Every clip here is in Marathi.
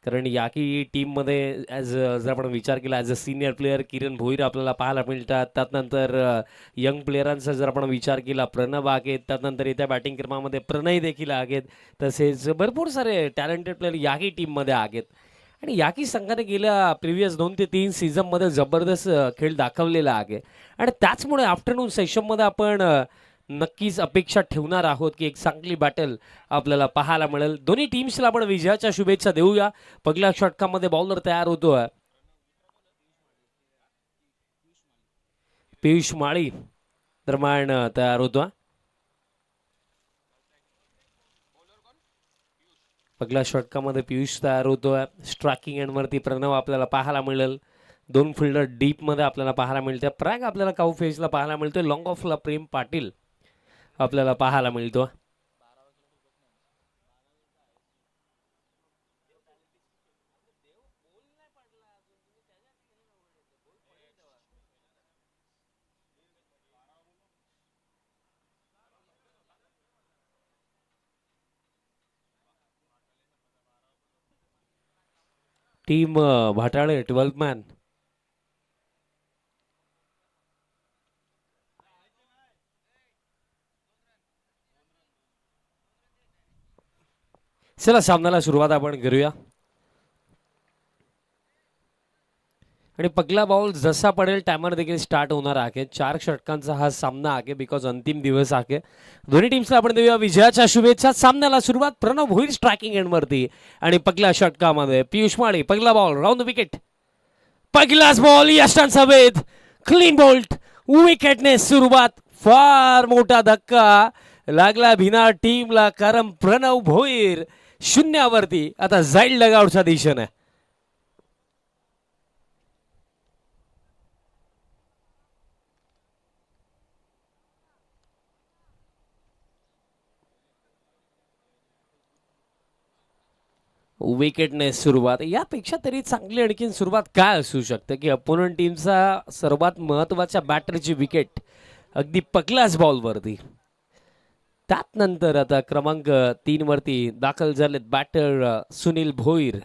कारण याकी टीममध्ये जर आपण विचार केला ॲज अ सिनियर प्लेअर किरण भोईर आपल्याला पाहायला मिळतात. त्यानंतर यंग प्लेयरांचा जर आपण विचार केला प्रणव आहेत, त्यानंतर येत्या बॅटिंग क्रमामध्ये प्रणय देखील आहेत, तसेच भरपूर सारे टॅलेंटेड प्लेअर याही टीममध्ये आहेत. आणि याकी संघाने गेल्या प्रिव्हियस 2 ते 3 सीझनमध्ये जबरदस्त खेळ दाखवलेला आहे. आणि त्याचमुळे आफ्टरनून सेशनमध्ये आपण नक्कीच अपेक्षा ठेवणार आहोत की एक चांगली बॅटल आपल्याला पाहायला मिळेल. दोन्ही टीम्सला आपण विजयाच्या शुभेच्छा देऊया. पहिल्या षटकामध्ये बॉलर तयार होतोय पियुष माळी दरम्यान तयार होतोय. पहिल्या षटकामध्ये पियुष तयार होतोय. स्ट्रायकिंग एंडवरती प्रणव आपल्याला पाहायला मिळेल. 2 फिल्डर डीपमध्ये आपल्याला पाहायला मिळते. प्रॅग आपल्याला काऊ फेजला पाहायला मिळतोय. लॉंग ऑफला प्रेम पाटील आपल्याला पाहायला मिळतो. Team Bhatale 12 man. चला सामन्याला सुरुवात आपण करूया. आणि पहिला बॉल जसा पडेल टायमर देखील स्टार्ट होणार आहे. 4 षटकांचा हा सामना आहे बिकॉज अंतिम दिवस आहे. दोन्ही टीम्सला आपण देऊया विजयाच्या शुभेच्छा. सामन्याला सुरुवात प्रणव भोईर स्ट्रायकिंग एंडवरती आणि पहिल्या षटकामध्ये पियुष माळी. पहिला बॉल राऊंड विकेट. पहिलाच बॉल यष्टांचा वेध. Clean bolt. विकेटने सुरुवात. फार मोठा धक्का लागला भिनार टीमला कारण प्रणव भोईर शून्यावरती आता जाईल डगआउटच्या दिशेने. विकेटने सुरुवात. यापेक्षा तरी चांगली आणखीन सुरुवात काय असू शकते की अपोनंट टीमचा सर्वात महत्वाच्या बॅटरची विकेट अगदी पहिल्याच बॉलवरती. त्यानंतर आता क्रमांक 3 वरती दाखल झालेत बॅटर सुनील भोईर.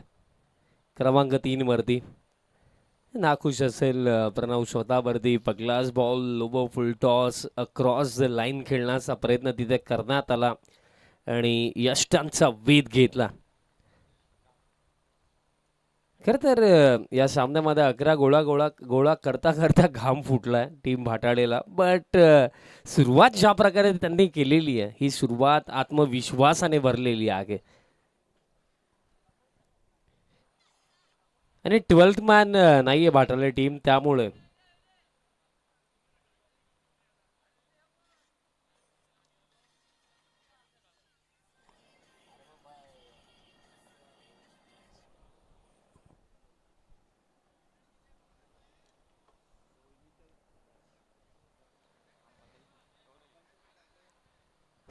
क्रमांक 3 वरती नाखुश असेल प्रणव स्वतःवरती. पहिलाच ball Lobo full toss across the line खेळण्याचा प्रयत्न तिथे करण्यात आला आणि यष्टांचा वेध घेतला. खरं तर या सामन्यामध्ये 11 गोळा करता करता घाम फुटलाय टीम भाटाळेला. बट सुरुवात ज्या प्रकारे त्यांनी केलेली आहे ही सुरुवात आत्मविश्वासाने भरलेली आहे. आणि 12th मॅन नाहीये भाटाळे टीम त्यामुळे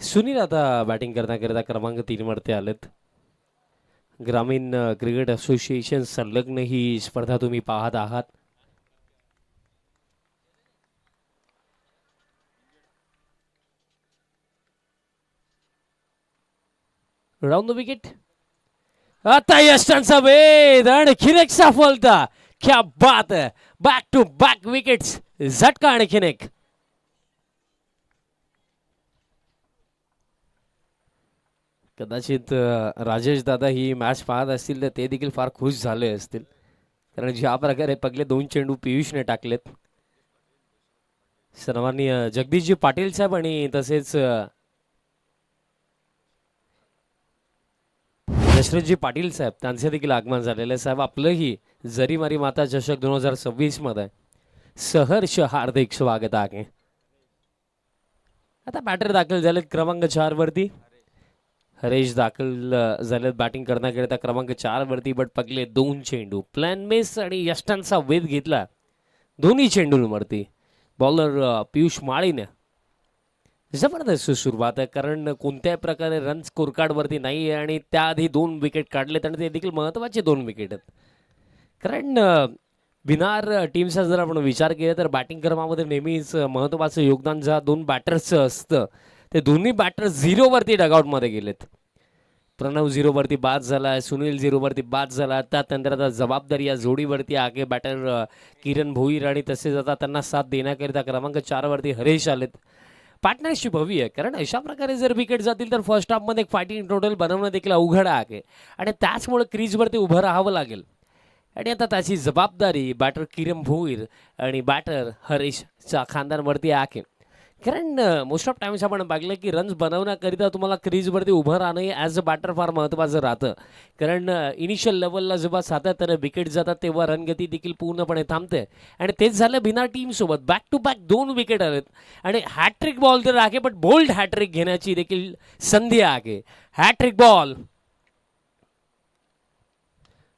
सुनील आता बॅटिंग करता करता क्रमांक 3 वरती आलेत. ग्रामीण क्रिकेट असोसिएशन संलग्न ही स्पर्धा तुम्ही पाहत आहात. Round the wicket. आता यष्टांचा वेध आणखीन एक सफलता. क्या बात है. Back to back wickets. झटका आणखीन एक. कदाचित राजेश दादा ही मॅच पाहत असतील तर ते देखील फार खुश झाले असतील कारण ज्या प्रकारे पगले 2 चेंडू पियुषने टाकलेत. सर्वांनी जगदीशजी पाटील साहेब आणि तसेच दशरथजी पाटील साहेब त्यांचे देखील आगमन झालेले. साहेब आपलंही जरी मारी माता चषक 2026 मध्ये सहर्ष हार्दिक स्वागत आहे. आता बॅटर दाखल झालेत क्रमांक 4 वरती. हरेश दाखल झालेत बॅटिंग करण्याकरिता क्रमांक 4 वरती. बट पगले 2 चेंडू प्लॅन मिस आणि यष्टांचा वेध घेतला दोन्ही चेंडूंवरती. बॉलर पियुष माळीने जबरदस्त सुरुवात आहे कारण कोणत्याही प्रकारे रन स्कोर कार्डवरती नाही आहे आणि त्याआधी 2 विकेट काढलेत आणि ते देखील महत्त्वाचे 2 विकेट आहेत. कारण भिनार टीमचा जर आपण विचार केला तर बॅटिंग क्रमामध्ये नेहमीच महत्त्वाचं योगदान ज्या 2 बॅटर्सचं असतं ते दोन्ही बॅटर 0 वरती डगआउटमध्ये गेलेत. प्रणव 0 वरती बाद झाला, सुनील 0 वरती बाद झाला. त्यानंतर आता जबाबदारी या जोडीवरती आगे बॅटर किरण भोईर आणि तसेच आता त्यांना साथ देण्याकरिता क्रमांक 4 वरती हरेश आलेत. पार्टनरशिप हवी आहे, कारण अशा प्रकारे जर विकेट जातील तर फर्स्ट हाफमध्ये एक फायटिंग टोटल बनवणं देखील अवघड आहे आणि त्याचमुळे क्रीजवरती उभं राहावं लागेल. आणि आता त्याची जबाबदारी बॅटर किरण भोईर आणि बॅटर हरेशच्या खांद्यांवरती आहे. कारण मोस्ट ऑफ टाइम्स आपण बघलं की रन्स बनवण्याकरिता तुम्हाला क्रीजवरती उभं राहणं ॲज अ बॅटर फार महत्त्वाचं राहतं. कारण इनिशियल लेवलला जेव्हा सातत्यानं विकेट जातात तेव्हा रनगती देखील पूर्णपणे थांबते आणि तेच झालं बिना टीमसोबत. बॅक टू बॅक 2 विकेट आलेत आणि हॅट्रिक बॉल तर आहे, बट बोल्ड हॅट्रिक घेण्याची देखील संधी आहे. हॅट्रिक बॉल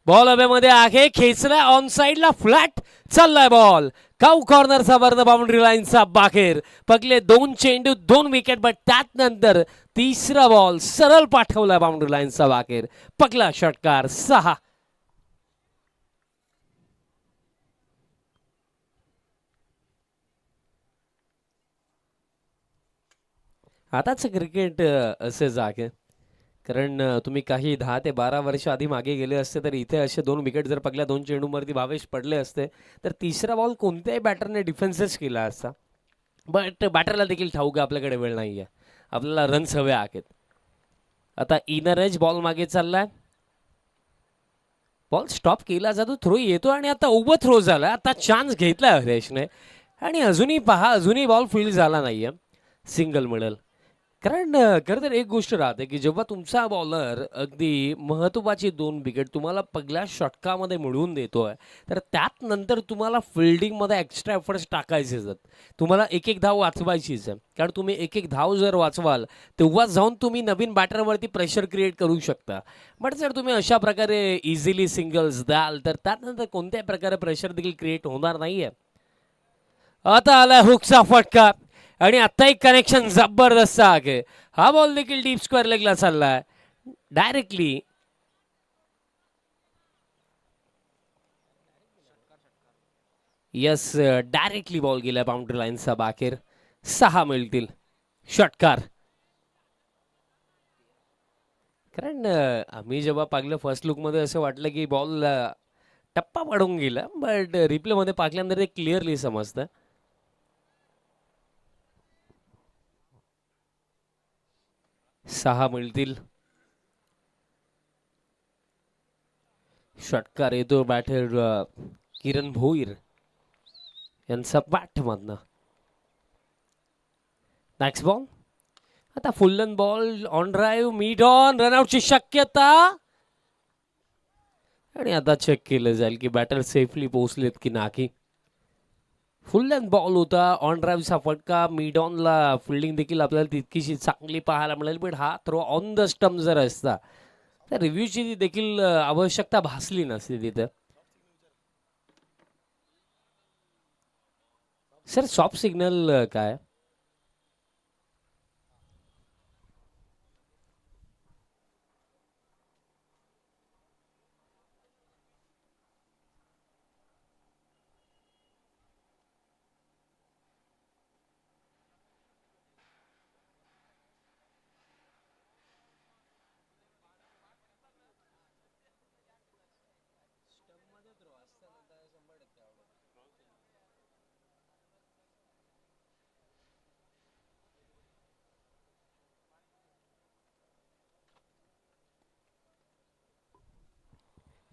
हवेमध्ये आहे, खेचलाय ऑन साईडला, फ्लॅट चाललाय बॉल. काऊ कॉर्नरचा वरद बाउंड्री लाईनचा बाहेर. पगले 2 चेंडू 2 विकेट, बट त्यानंतर तिसरा बॉल सरळ पाठवलाय बाउंड्री लाईनचा बाहेर. पगला षटकार 6. आताच क्रिकेट असेच आहे. कारण तुम्ही काही 10 ते 12 वर्ष आधी मागे गेले असते तर इथे असे 2 विकेट जर पगल्या 2 चेंडूवरती भावेश पडले असते तर तिसरा बॉल कोणत्याही बॅटरने डिफेन्सच केला असता. बट बॅटरला देखील ठाऊक आपल्याकडे वेळ नाही आहे, आपल्याला रन्स हवे आहेत. आता इनर एज बॉल मागे चाललाय, बॉल स्टॉप केला जातो, थ्रो येतो आणि आता ओव्हर थ्रो झाला. आता चान्स घेतलाय हरेशने आणि अजूनही पहा, अजूनही बॉल फील्ड झाला नाहीये, सिंगल मिळेल. कारण खरं तर एक गोष्ट राहते की जेव्हा तुमचा बॉलर अगदी महत्त्वाची 2 विकेट तुम्हाला पहिल्या षटकामध्ये मिळवून देतोय तर त्यात नंतर तुम्हाला फिल्डिंगमध्ये एक्स्ट्रा एफर्ट्स टाकायचेच आहेत. तुम्हाला एक एक धाव वाचवायचीच आहे, कारण तुम्ही एक एक धाव जर वाचवाल तेव्हा जाऊन तुम्ही नवीन बॅटरवरती प्रेशर क्रिएट करू शकता. बट जर तुम्ही अशा प्रकारे इझिली सिंगल्स द्याल तर त्यानंतर कोणत्याही प्रकारे प्रेशर देखील क्रिएट होणार नाहीये. आता आला हुकचा फटका आणि आता एक कनेक्शन जबरदस्त आहे. हा बॉल देखील डीप स्क्वेअर लेगला चाललाय डायरेक्टली. यस, डायरेक्टली बॉल गेला बाउंड्री लाईनचा बाहेर. 6 मिळतील, षटकार. कारण आम्ही जेव्हा पाहिलं फर्स्ट लुकमध्ये असं वाटलं की बॉल टप्पा पडून गेला, बट रिप्लेमध्ये पाहिल्यानंतर ते क्लिअरली समजतं. सहा मिळतील, षटकार येतो बॅटर किरण भोईर यांचा बॅटमधनं. नेक्स्ट बॉल, आता फुल्लन ball on drive, mid on, रनआउटची शक्यता आणि आता चेक केलं जाईल की बॅटर सेफली पोहोचलेत की नाही. फुल्लन बॉल होता, ऑन ड्राईव्हचा फटका, मिड ऑनला फिल्डिंग देखील आपल्याला तितकीशी चांगली पाहायला मिळेल. पण हा थ्रो ऑन द स्टंप जर असता तर रिव्ह्यूची देखील आवश्यकता भासली नसती तिथं. सर सॉफ्ट सिग्नल काय?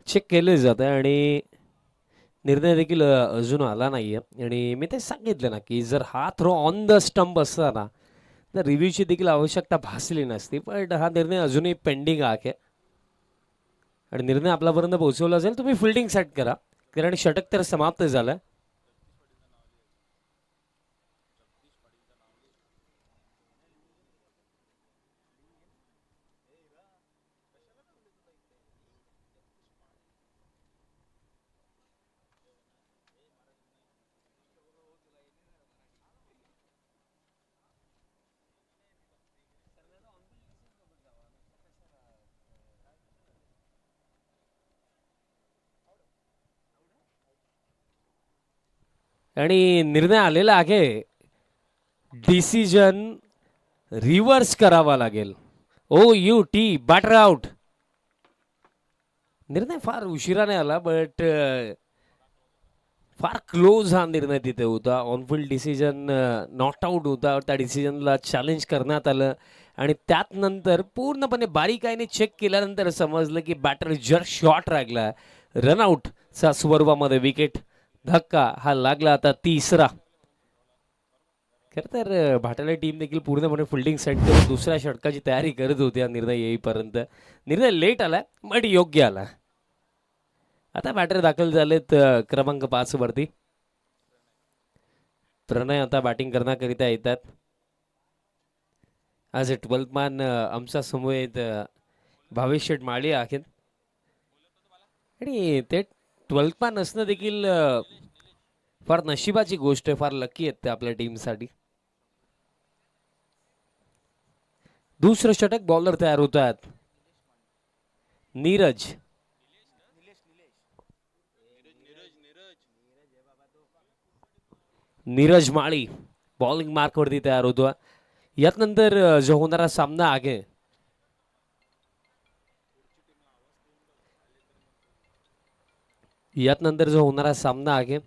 चेक केले जात आहे आणि निर्णय देखील अजून आला नाहीये. आणि मी ते सांगितलं ना की जर हा थ्रो ऑन द स्टंप असता ना तर रिव्ह्यूची देखील आवश्यकता भासली नसती. पण हा निर्णय अजूनही पेंडिंग आहे आणि निर्णय आपल्यापर्यंत पोहोचवला जाईल. तुम्ही फिल्डिंग सेट करा, कारण षटक तर समाप्त झालं. आणि निर्णय आलेला आहे, डिसिजन रिव्हर्स करावा लागेल. ओ यू टी बॅटर आउट. निर्णय फार उशिराने आला बट फार क्लोज हा निर्णय तिथे होता. ऑनफिल्ड डिसिजन नॉट आउट होता. त्या डिसिजनला चॅलेंज करण्यात आलं आणि त्यात नंतर पूर्णपणे बारीकाईने चेक केल्यानंतर समजलं की बॅटर जस्ट शॉट लागला. रनआउटचा स्वरूपामध्ये विकेट धक्का हा लागला. आता तिसरा. खरं तर भाटाला टीम देखील पूर्णपणे फिल्डिंग सेट करून दुसऱ्या षटकाची तयारी करत होती हा निर्णय येईपर्यंत. निर्णय लेट आला बट योग्य आला. आता बॅटर दाखल झालेत क्रमांक 5 वरती. प्रणय आता बॅटिंग करण्याकरिता येतात. आज 12th मॅन आमच्या समवेत भावेश शेठ माळी आहेत आणि ते 12th मॅन असणं देखील फार नशिबाची गोष्ट आहे. फार लकी आहेत ते आपल्या टीमसाठी. दुसरं षटक बॉलर तयार होतात. नीरज नीरज माळी बॉलिंग मार्कवरती तयार होतो. यात नंतर जो होणारा सामना आहे जो होणारा सामना आहे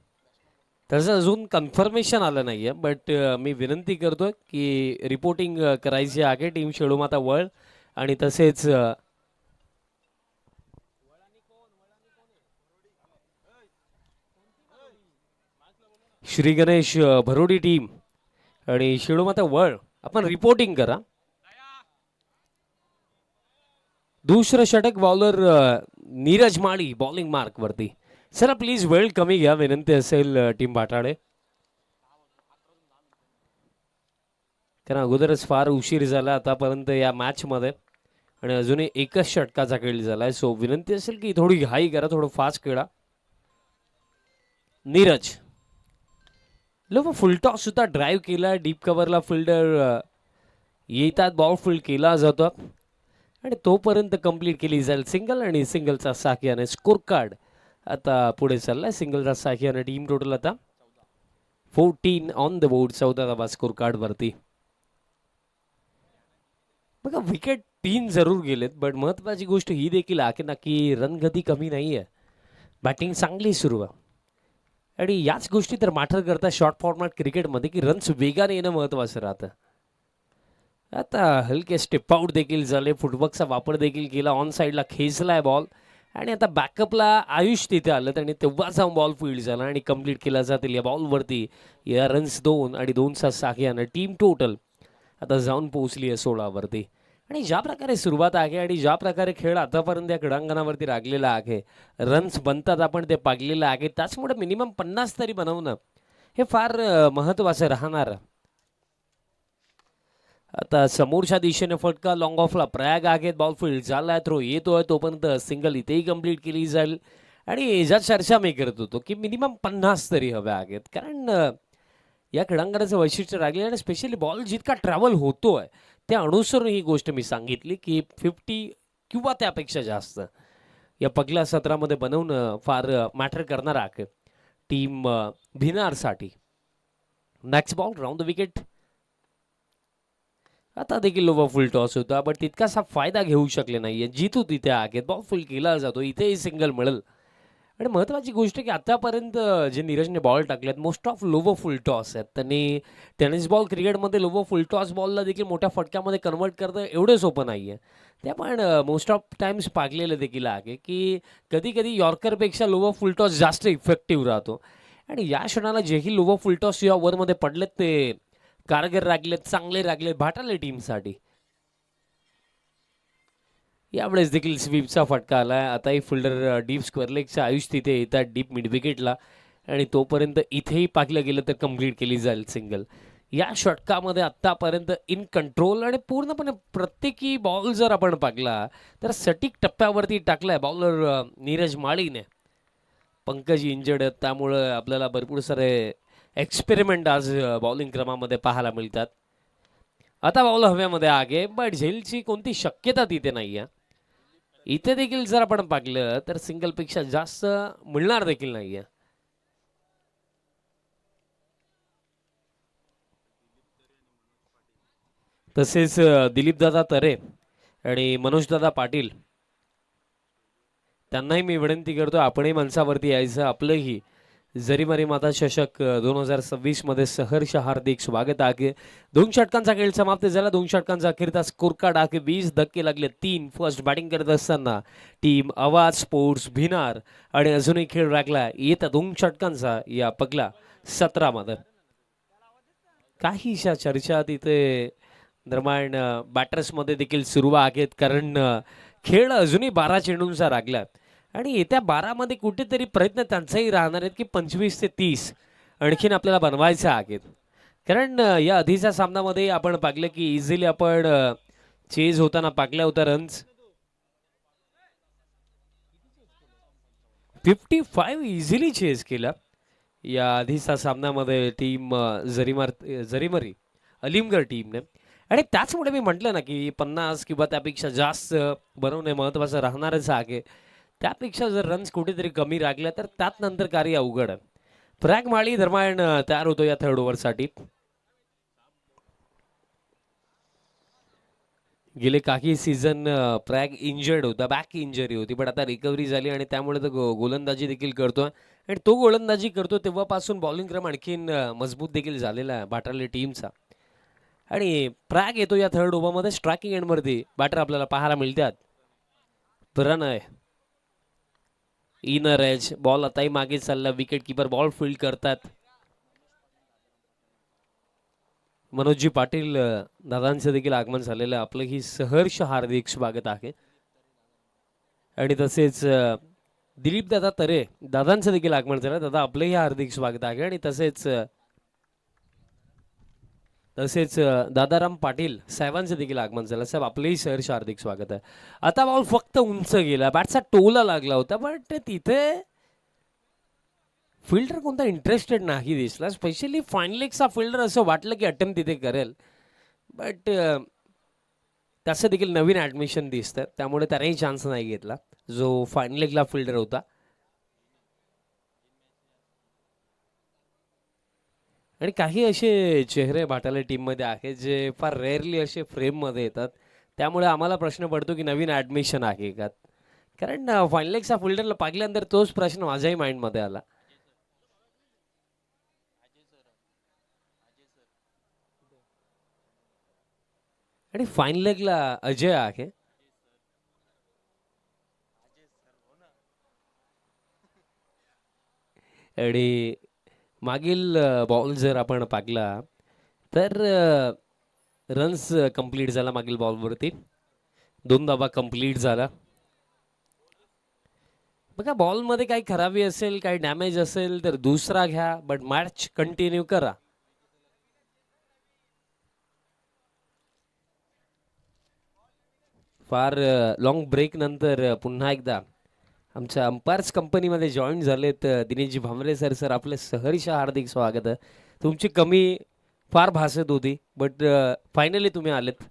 त्याचं अजून कन्फर्मेशन आलं नाहीये बट मी विनंती करतो की रिपोर्टिंग करायची आहे टीम शेडूमाता वर्ल्ड आणि तसेच श्री गणेश भरोडी टीम आणि शेडूमाता वर्ल्ड आपण रिपोर्टिंग करा. दुसरं षटक बॉलर नीरज माळी बॉलिंग मार्क वरती. सर प्लीज वेळ कमी घ्या विनंती असेल टीम भाटाडे, कारण अगोदरच फार उशीर झाला आतापर्यंत या मॅच मध्ये आणि अजूनही एकच षटकाचा खेळ झालाय. सो विनंती असेल की थोडी घाई करा, थोडं फास्ट खेळा. नीरज लो फुलटॉस सुद्धा ड्राईव्ह केला. डीप कव्हरला फिल्डर येतात, बॉल फील्ड केला जातो आणि तोपर्यंत कंप्लीट केली जाईल सिंगल आणि सिंगलचा साखियाने स्कोर कार्ड आता पुढे चाललाय. सिंगलचा साखियाने टीम टोटल आता 14 ऑन द बोर्ड. 14 धावा स्कोर कार्ड वरती. बघा विकेट 3 जरूर गेलेत बट महत्वाची गोष्ट ही देखील आहे ना की रनगती कमी नाहीये. बॅटिंग चांगली सुरू आहे आणि याच गोष्टी तर मॅटर करतात शॉर्ट फॉर्मॅट क्रिकेटमध्ये की रन्स वेगाने येणं महत्वाचं राहतं. आता हलके स्टेप आउट देखील झाले. फुटवर्कचा वापर देखील केला. ऑन साईडला खेचलाय बॉल आणि आता बॅकअपला आयुष तिथे आलं आणि तेव्हाच हा बॉल फील्ड झाला आणि कंप्लीट केला जातील या बॉलवरती. या रन्स 2 आणि 2चा साखियानं टीम टोटल आता जाऊन पोहोचली आहे 16 वरती. आणि ज्या प्रकारे सुरुवात आहे आणि ज्या प्रकारे खेळ आतापर्यंत या क्रीडांगणावरती लागलेला आहे, रन्स बनतात आपण ते पागलेलं आहे, त्याचमुळे मिनिमम 50 तरी बनवणं हे फार महत्वाचं राहणार. आता समोरच्या दिशेने फटका लॉंग ऑफला प्रयाग आहेत. बॉल फील्ड झालाय, थ्रो येतोय तोपर्यंत सिंगल इथेही कंप्लीट केली जाईल. आणि ज्या चर्चा मी करत होतो की मिनिमम 50 तरी हव्या आहेत, कारण या क्रीडांगणाचं वैशिष्ट्य राहिले आणि स्पेशली बॉल जितका ट्रॅव्हल होतोय त्या अनुसरून ही गोष्ट मी सांगितली की 50 किंवा त्यापेक्षा जास्त या पहिल्या सत्रामध्ये बनवणं फार मॅटर करणार आहे टीम भिनारसाठी. Next ball round the wicket. आता देखील लोवा फुल टॉस होता बट तितकासा फायदा घेऊ शकले नाहीये. जितू तिथे आहेत, बॉल फुल केला जातो, इथेही सिंगल मिळेल. आणि महत्त्वाची गोष्ट की आतापर्यंत जे नीरजने बॉल टाकलेत most of lower full toss आहेत. त्यांनी टेनिस बॉल क्रिकेटमध्ये लोवर फुल टॉस बॉलला देखील मोठ्या फटक्यामध्ये कन्वर्ट करणं एवढं सोपं नाही आहे. ते पण मोस्ट ऑफ टाइम्स पागलेलं देखील आहे की कधी कधी यॉर्करपेक्षा लोवर फुल टॉस जास्त इफेक्टिव्ह राहतो. आणि या क्षणाला जेही लोवर फुल टॉस या ओव्हरमध्ये पडलेत ते कारगर रागलेत, चांगले रागलेत भाटाले टीमसाठी. यावेळेस देखील स्वीपचा फटका आलाय. आताही फिल्डर डीप स्क्वेअर लेगच्या आयुष तिथे येतात डीप मिड विकेटला आणि तोपर्यंत इथेही पाकलं गेलं तर कंप्लीट केली जाईल सिंगल. या षटकामध्ये आत्तापर्यंत इन कंट्रोल आणि पूर्णपणे प्रत्येकी बॉल जर आपण पाकला तर सटीक टप्प्यावरती टाकलाय बॉलर नीरज माळीने. पंकज इंजर्ड आहेत त्यामुळं आपल्याला भरपूर सारे एक्सपेरिमेंट आज बॉलिंग क्रमामध्ये पाहायला मिळतात. आता बॉल हव्यामध्ये आगे बट झेलची कोणती शक्यता तिथे नाही आहे. इथे देखील जर आपण पाहिलं तर सिंगलपेक्षा जास्त मिळणार देखील नाहीये. तसेच दिलीप दादा तरे आणि मनोजदादा पाटील त्यांनाही मी विनंती करतो आपणही मंचावरती यायचं. आपलंही जरीमारी माता चषक 2026 मध्ये सहर्ष हार्दिक स्वागत आहे. 2 षटकांचा खेळ समाप्त झाला. 2 षटकांचा अखेरचा स्कोर कार्ड आहे 20 धक्के लागले 3. फर्स्ट बॅटिंग करत असताना टीम आवाज स्पोर्ट्स भिनार आणि अजूनही खेळ लागला येत्या 2 षटकांचा या पगला 17 मध्ये. काहीशा चर्चा तिथे दरम्यान बॅटर्समध्ये देखील सुरू आहेत, कारण खेळ अजूनही 12 चेंडूंचा लागला आणि येत्या 12 मध्ये कुठेतरी प्रयत्न त्यांचाही राहणार आहेत की 25 ते 30 आणखीन आपल्याला बनवायचं आहेत. कारण या आधीच्या सामन्यामध्ये आपण पाहिलं की इझिली आपण चेज होताना पाकल्या होत्या रन्स 55 इझिली चेज केला या आधीच्या सामन्यामध्ये टीम जरीमरी अलीमगड टीमने. आणि त्याचमुळे मी म्हटलं ना की 50 किंवा त्यापेक्षा जास्त बनवणे महत्त्वाचं राहणारच आहे. त्यापेक्षा जर रन्स कुठेतरी कमी लागल्या तर त्यात नंतर कार्य अवघड आहे. फ्रॅग माळी दरम्यान तयार होतो या थर्ड ओव्हरसाठी. गेले काही सीझन फ्रॅग इंजर्ड होता, बॅक इंजरी होती, पण आता रिकव्हरी झाली आणि त्यामुळे तो गोलंदाजी देखील करतोय. आणि तो गोलंदाजी करतो तेव्हापासून बॉलिंग क्रम आणखीन मजबूत देखील झालेला आहे बाटारली टीमचा. आणि फ्रॅग येतो या थर्ड ओव्हरमध्ये. स्ट्रायकिंग एंडवरती बॅटर आपल्याला पाहायला मिळतात. प्रणय इनर एज बॉल आताही मागे चालला. विकेट किपर बॉल फील्ड करतात. मनोजजी पाटील दादांचं देखील आगमन झालेलं. आपलं ही सहर्ष हार्दिक स्वागत आहे. आणि तसेच दिलीप दादा तरे दादांचं देखील आगमन झालं. दादा आपलंही हार्दिक स्वागत आहे. आणि तसेच दादाराम पाटील साहेबांचं देखील आगमन झालं. साहेब आपलंही सहर्ष हार्दिक स्वागत आहे. आता बॉल फक्त उंच गेला, बॅटचा टोला लागला होता, बट तिथे फिल्डर कोणता इंटरेस्टेड नाही दिसला. स्पेशली फाईनलेगचा फिल्डर असं वाटलं की अटेम्प्ट तिथे करेल, बट त्याचं देखील नवीन ॲडमिशन दिसतं, त्यामुळे त्यानेही चान्स नाही घेतला जो फाईनलेगला फिल्डर होता. आणि काही असे चेहरे भाटाला टीममध्ये आहेत जे फार रेअरली असे फ्रेममध्ये येतात. त्यामुळे आम्हाला प्रश्न पडतो की नवीन ॲडमिशन आहे का. कारण फाईनलेगचा फिल्डरला पाहिल्यानंतर तोच प्रश्न माझ्याही माइंडमध्ये आला. आणि फाईन लेगला अजय आहे. आणि मागील बॉल जर आपण पाहिला तर रन्स कंप्लीट झाला मागील बॉलवरती. 2 धावा कंप्लीट झाला. बघा बॉलमध्ये काही खराबी असेल, काही डॅमेज असेल तर दुसरा घ्या, बट मॅच कंटिन्यू करा. फार लॉंग ब्रेक नंतर पुन्हा एकदा आमच्या अंपायर्स कंपनीमध्ये जॉईन झालेत दिनेशजी भांबरे सर आपलं सहर्ष हार्दिक स्वागत आहे. तुमची कमी फार भासत होती, बट फायनली तुम्ही आलेत.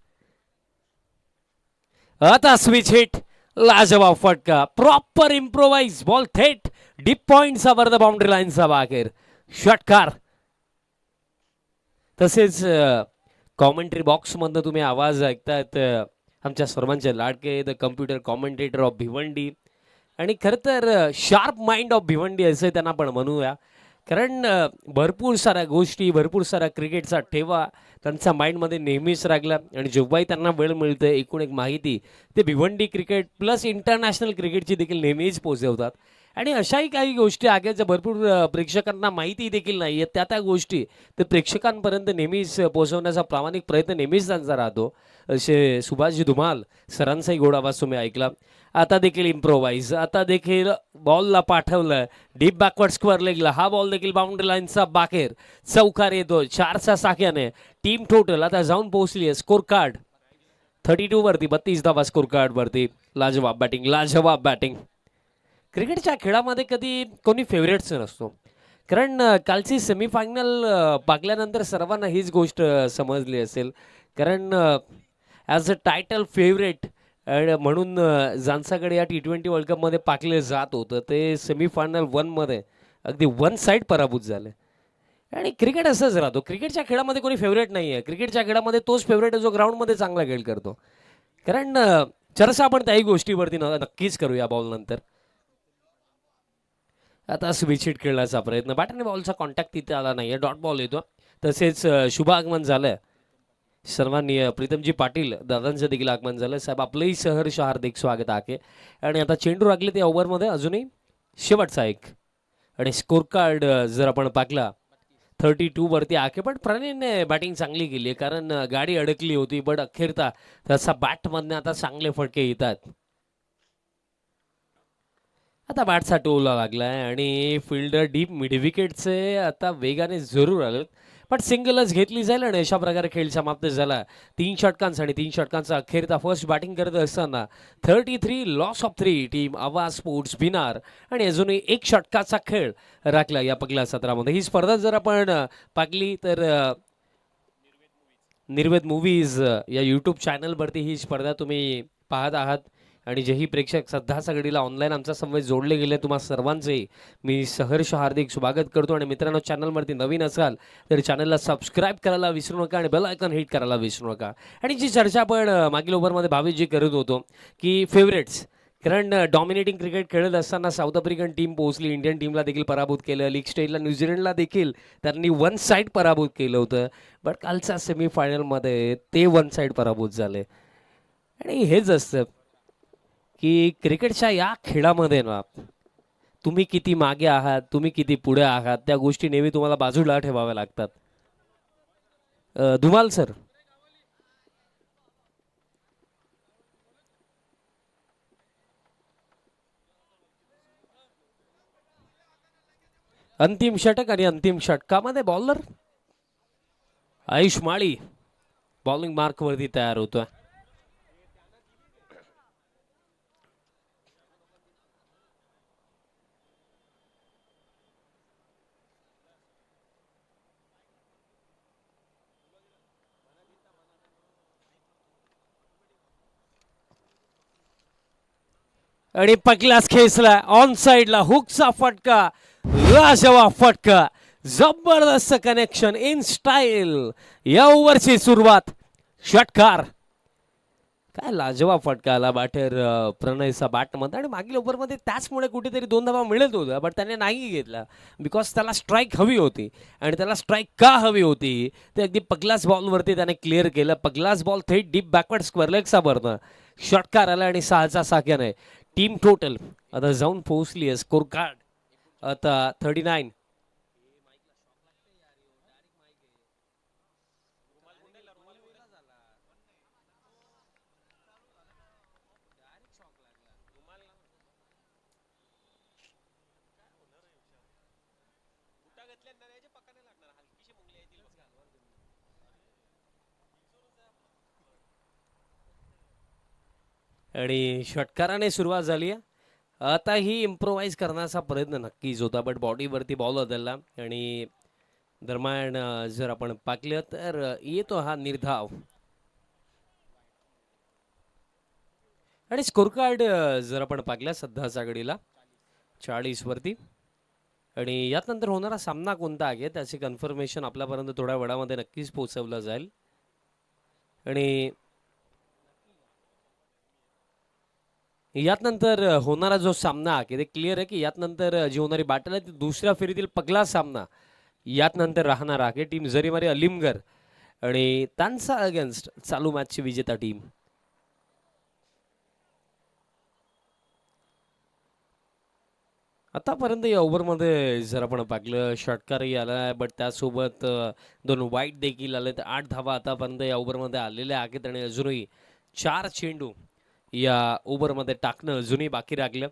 आता स्विच हिट, लाजवाब फटका, प्रॉपर इम्प्रोवाइज बॉल थेट डीप पॉइंटचा वर द बाउंड्री लाईनचा बाहेर षटकार. तसेच कॉमेंट्री बॉक्समधनं तुम्ही आवाज ऐकतायत आमच्या सर्वांचे लाडके the computer commentator of Bhiwandi. आणि खरं तर शार्प माइंड ऑफ भिवंडी असं त्यांना आपण म्हणूया, कारण भरपूर साऱ्या गोष्टी, भरपूर साऱ्या क्रिकेटचा ठेवा त्यांच्या माइंडमध्ये नेहमीच राहिला. आणि जेव्हाही त्यांना वेळ मिळते एकूण एक माहिती ते भिवंडी क्रिकेट प्लस इंटरनॅशनल क्रिकेटची देखील नेहमीच पोहोचवतात. आणि अशाही काही गोष्टी आहेत ज्या भरपूर प्रेक्षकांना माहिती देखील नाही आहेत, त्या गोष्टी ते प्रेक्षकांपर्यंत नेहमीच पोहोचवण्याचा प्रामाणिक प्रयत्न नेहमीच त्यांचा राहतो. असे सुभाषजी धुमाल सरांचाही गोड आवाज तुम्ही ऐकला. आता देखील इम्प्रोवाइज, आता देखील बॉलला पाठवलं डीप बॅकवर्ड स्क्वेअर लेगला. हा बॉल देखील बाउंड्री लाईनचा बाहेर चौकार येतो 4च्या साख्याने. टीम टोटल आता जाऊन पोहोचली आहे स्कोर कार्ड 32 वरती, 32 धावा स्कोर कार्ड वरती. लाजवाब बॅटिंग, लाजवाब बॅटिंग. क्रिकेटच्या खेळामध्ये कधी कोणी फेवरेट्स नसतो, कारण कालची सेमीफायनल पाकल्यानंतर सर्वांना हीच गोष्ट समजली असेल. कारण ॲज अ टायटल फेवरेट म्हणून ज्यांच्याकडे या T20 वर्ल्ड कपमध्ये पाकले जात होतं ते सेमीफायनल 1मध्ये अगदी वन साईड पराभूत झाले. आणि क्रिकेट असंच राहतो, क्रिकेटच्या खेळामध्ये कोणी फेवरेट नाही आहे. क्रिकेटच्या खेळामध्ये तोच फेवरेट आहे जो ग्राउंडमध्ये चांगला खेळ करतो. कारण चर्चा आपण त्याही गोष्टीवरती नक्कीच करू या बॉल नंतर. आता स्विच हिट खेळण्याचा प्रयत्न, बॅट आणि बॉलचा कॉन्टॅक्ट तिथे आला नाहीये, डॉट बॉल येतो. तसेच शुभ आगमन झालंय सर्वांनी. प्रीतमजी पाटील दादांचं देखील आगमन झालं. साहेब आपलंही सहर्ष हार्दिक स्वागत आहे. आणि आता चेंडू लागले ते ओव्हरमध्ये अजूनही शेवटचा एक. आणि स्कोर कार्ड जर आपण पाहिला 32 वरती आहे. पण प्रणयने बॅटिंग चांगली केली आहे, कारण गाडी अडकली होती, बट अखेरता तसा बॅटमधनं आता चांगले फटके येतात. आता बॅटचा टोला लागलाय आणि फिल्डर डीप मिड विकेटचे आता वेगाने जरूर आलेत, पण सिंगलच घेतली जाईल आणि अशा प्रकारे खेळ समाप्त झाला 3 षटकांचा. आणि 3 षटकांचा अखेरता फर्स्ट बॅटिंग करत असताना 33 लॉस ऑफ 3 टीम आवाज स्पोर्ट्स बिनार. आणि अजूनही 1 षटकाचा खेळ राखला या पहिल्या सत्रामध्ये. ही स्पर्धा जर आपण पाहिली तर निर्वेद मूवीज या यूट्यूब चॅनलवरती ही स्पर्धा तुम्ही पाहत आहात. आणि जेही प्रेक्षक सध्या घडीला ऑनलाईन आमचा समवेत जोडले गेले, तुम्हा सर्वांचे मी सहर्ष हार्दिक स्वागत करतो. आणि मित्रांनो, चॅनलवरती नवीन असाल तर चॅनलला सबस्क्राईब करायला विसरू नका आणि बेल आयकॉन हिट करायला विसरू नका. आणि जी चर्चा आपण मागील ओव्हरमध्ये भावी जी करत होतो की फेवरेट्स, कारण डॉमिनेटिंग क्रिकेट खेळत असताना साऊथ आफ्रिकन टीम पोहोचली, इंडियन टीमला देखील पराभूत केलं, लीग स्टेजला न्यूझीलंडला देखील त्यांनी वन साईड पराभूत केलं होतं. बट कालच्या सेमीफायनलमध्ये ते वन साईड पराभूत झाले. आणि हेच असतं की क्रिकेटच्या या खेळामध्ये ना, तुम्ही किती मागे आहात, तुम्ही किती पुढे आहात, त्या गोष्टी नेहमी तुम्हाला बाजूला ठेवाव्या लागतात. धुमाल सर, अंतिम षटक आणि अंतिम षटकामध्ये बॉलर आयुष माळी बॉलिंग मार्कवरती तयार होतोय. आणि पकलास खेचला ऑन साइडला, हुकचा फटका, लाजवाब फटका, जबरदस्त कनेक्शन इन स्टाईल. या ओव्हरची सुरुवात षटकार, काय लाजवाब फटका आला बॅटर प्रणयचा बॅटमध्ये. आणि मागील ओव्हरमध्ये त्याचमुळे कुठेतरी 2 धावा मिळत होत्या, बट त्याने नाही घेतला बिकॉज त्याला स्ट्राईक हवी होती. आणि त्याला स्ट्राईक का हवी होती ते अगदी पगलास बॉलवरती त्याने क्लिअर केलं. पगलास बॉल थेट डीप बॅकवर्ड स्क्वेअरलेगचा भरणं षटकार आला आणि 6चा साक्याने टीम टोटल आता जाऊन पोहोचली आहे. स्कोर कार्ड आता 39. आणि षटकाराने सुरुवात झाली आहे. आता ही इम्प्रोवाइज करण्याचा प्रयत्न नक्कीच होता, बट बॉडीवरती बॉल बदलला. आणि दरम्यान जर आपण पाहिलं तर येतो हा निर्धाव. आणि स्कोर कार्ड जर आपण पाहिलं सध्याच्या घडीला 40 वरती. आणि यात नंतर होणारा सामना कोणता आहे त्याची कन्फर्मेशन आपल्यापर्यंत थोड्या वेळामध्ये नक्कीच पोहोचवलं जाईल. आणि यात नंतर होणारा जो सामना आहे ते क्लिअर आहे की यात नंतर जी होणारी बॅटल आहे ती दुसऱ्या फेरीतील पगला सामना यात नंतर राहणार आहे. टीम जरीमारी अलिमगर आणि त्यांचा अगेन्स्ट चालू मॅचची विजेता टीम. आतापर्यंत या ओव्हरमध्ये जर आपण पाहिलं षटकारही आला, बट त्यासोबत 2 वाईट देखील आले. तर 8 धावा आतापर्यंत या ओव्हरमध्ये आलेल्या आहेत. आणि अजूनही 4 चेंडू या ओव्हरमध्ये टाकणं अजूनही बाकी राहिलं.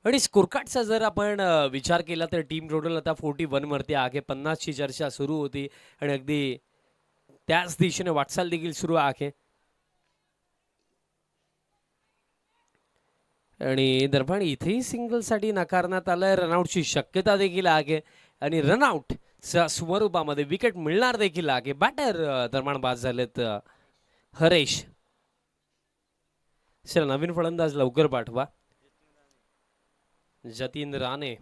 आणि स्कोर कार्डचा जर आपण विचार केला तर टीम टोटल आता 41 वरती आहे. 50ची चर्चा सुरू होती आणि अगदी त्याच दिशेने वाटचाल देखील सुरू आहे. आणि दरम्यान इथेही सिंगलसाठी नकारण्यात आलंय. रनआउटची शक्यता देखील आहे आणि रनआउट स्वरूपामध्ये विकेट मिळणार देखील आहे. बॅटर दरम्यान बाद झालेत हरेश. चला नवीन फलंदाज लवकर पाठवा. जतीन राणे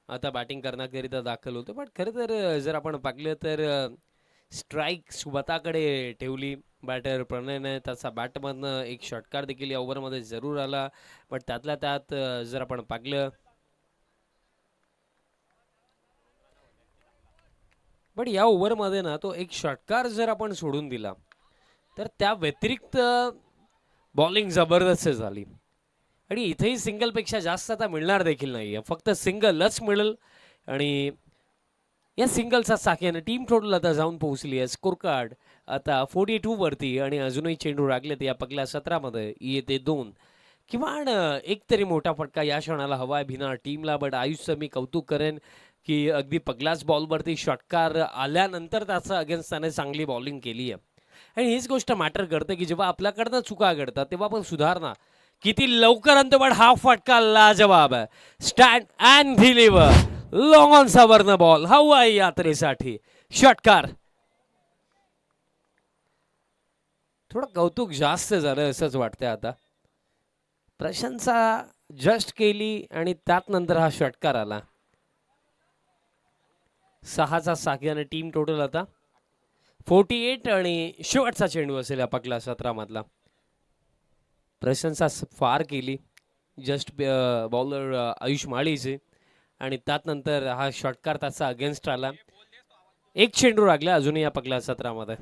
आता बॅटिंग करण्याकरिता दाखल होतो. पण खरं तर जर आपण पाहिलं तर स्ट्राईक स्वतःकडे ठेवली बॅटर प्रणयने. त्याचा बॅटमधनं एक षटकार देखील या ओव्हरमध्ये जरूर आला. बट त्यातल्या त्यात जर आपण पाहिलं बट या ओव्हरमध्ये ना तो एक षटकार जर आपण सोडून दिला तर त्या व्यतिरिक्त बॉलिंग जबरदस्त झाली. आणि इथेही सिंगलपेक्षा जास्त आता मिळणार देखील नाही आहे, फक्त सिंगलच मिळेल. आणि या सिंगलचा साख्याने टीम टोटल आता जाऊन पोहोचली आहे. स्कोर कार्ड आता 42 वरती आणि अजूनही चेंडू लागलेत या पहिल्या सत्रामध्ये येते 2. किमान एक तरी मोठा फटका या क्षणाला हवा आहे भिना टीमला. बट आयुषचं मी कौतुक करेन की अगदी पहिल्याच बॉलवरती षटकार आल्यानंतर त्याचं अगेन्स्ट त्याने चांगली बॉलिंग केली आहे. आणि हीच गोष्ट मॅटर करते की जेव्हा आपल्याकडनं चुका घडतात तेव्हा पण सुधारणा किती लवकर अंतबड. हा फटका लाजवाब आहे. Stand and deliver long on सावरनं बॉल हवाई यात्रेसाठी षटकार. थोडं कौतुक जास्त झालं असंच वाटतंय आता. प्रशंसा जस्ट केली आणि त्यात नंतर हा षटकार आला. 6चा साख्याने टीम टोटल आता 48 आणि शेवटचा चेंडू असेल या पहिल्या सत्रामधला. प्रशंसा फार केली जस्ट बॉलर आयुष माळीचे आणि त्यात नंतर हा षटकार त्याचा अगेन्स्ट आला. एक चेंडू लागला अजूनही या पहिल्या सत्रामध्ये.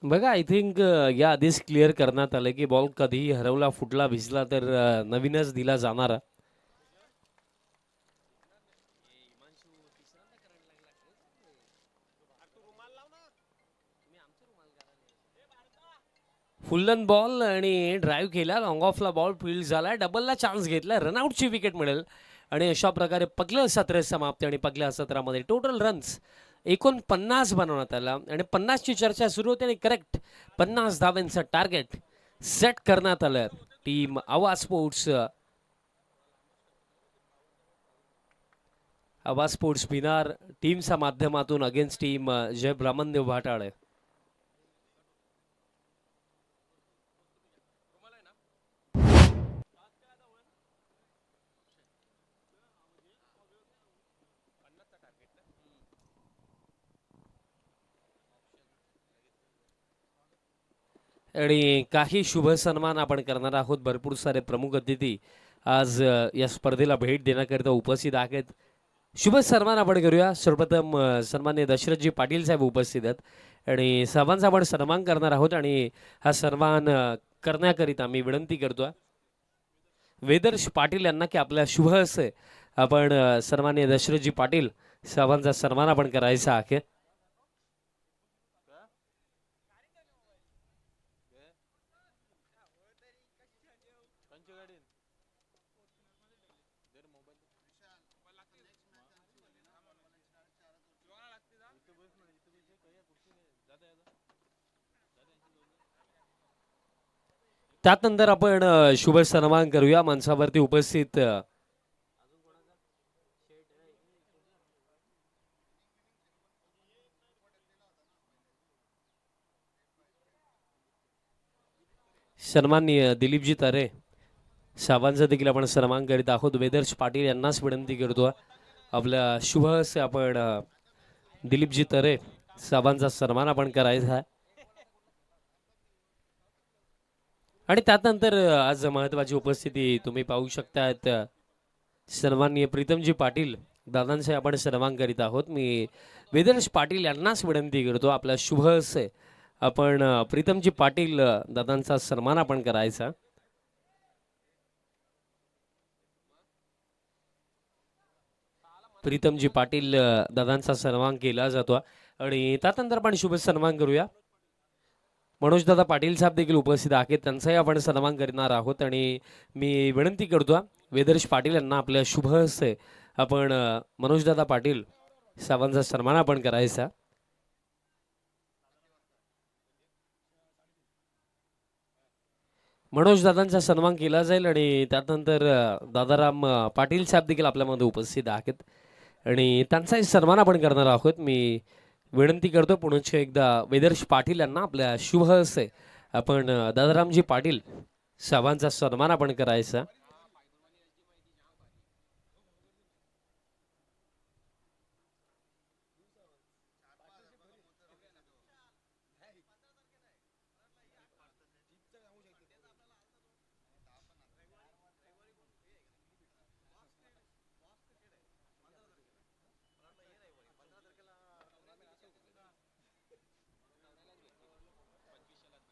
बघा आय थिंक या आधीच क्लिअर करण्यात आलं की बॉल कधीही हरवला फुटला भिजला तर नवीनच दिला जाणार. फुल्लन बॉल आणि ड्राईव्ह केला. लॉंग ऑफला बॉल फील्ड झाला. डबलला चान्स घेतला. रनआउटची विकेट मिळेल आणि अशा प्रकारे पहिलं सत्र समाप्ती. आणि पहिल्या सत्रामध्ये टोटल रन्स 49 बनवण्यात आला आणि 50ची चर्चा सुरू होते आणि करेक्ट 50 धावांचं टार्गेट सेट करण्यात आलं. टीम आवाज स्पोर्ट्स भिनार टीमच्या माध्यमातून अगेन्स्ट टीम जय ब्राह्मणदेव भाटाळे. आणि काही शुभ सन्मान आपण करणार आहोत. भरपूर सारे प्रमुख अतिथी आज या स्पर्धेला भेट देण्याकरिता उपस्थित आहेत. शुभ सन्मान आपण करूया. सर्वप्रथम सन्माननीय दशरथजी पाटील साहेब उपस्थित आहेत आणि सर्वांचा आपण सन्मान करणार आहोत. आणि हा सन्मान करण्याकरिता मी विनंती करतो वेदर्श पाटील यांना की आपल्या शुभ हस्ते आपण सन्माननीय दशरथजी पाटील साहेबांचा सन्मान आपण करायचा आहे. त्यानंतर आपण शुभ सन्मान करूया. मंचावरती उपस्थित सन्माननीय दिलीपजी तारे साहेबांचा देखील आपण सन्मान करीत आहोत. वेदर्श पाटील यांनाच विनंती करतो आपल्या शुभ हस्ते आपण दिलीपजी तारे साहेबांचा सन्मान आपण करायचा आहे. आणि त्यानंतर आज महत्वाची उपस्थिती तुम्ही पाहू शकतात. सन्माननीय प्रीतमजी पाटील दादांचे आपण सन्मान करीत आहोत. मी वेदर्श पाटील यांनाच विनंती करतो आपल्या शुभ हस्ते आपण प्रीतमजी पाटील दादांचा सन्मान आपण करायचा. प्रीतमजी पाटील दादांचा सन्मान केला जातो आणि त्यानंतर आपण शुभ सन्मान करूया. मनोज दादा पाटील साहेब देखील उपस्थित आहेत, त्यांचाही आपण सन्मान करणार आहोत. आणि मी विनंती करतो वेदर्श पाटील यांना आपल्या शुभ हस्ते आपण मनोज दादा पाटील साहेबांचा सन्मान आपण करायचा. मनोज दादांचा सन्मान केला जाईल आणि त्यानंतर दादाराम पाटील साहेब देखील आपल्यामध्ये उपस्थित आहेत आणि त्यांचाही सन्मान आपण करणार आहोत. मी विनंती करतो पुनश्च एकदा वेदर्श पाटील यांना आपल्या शुभ हस्ते आपण दादारामजी पाटील साहेबांचा सन्मान आपण करायचा.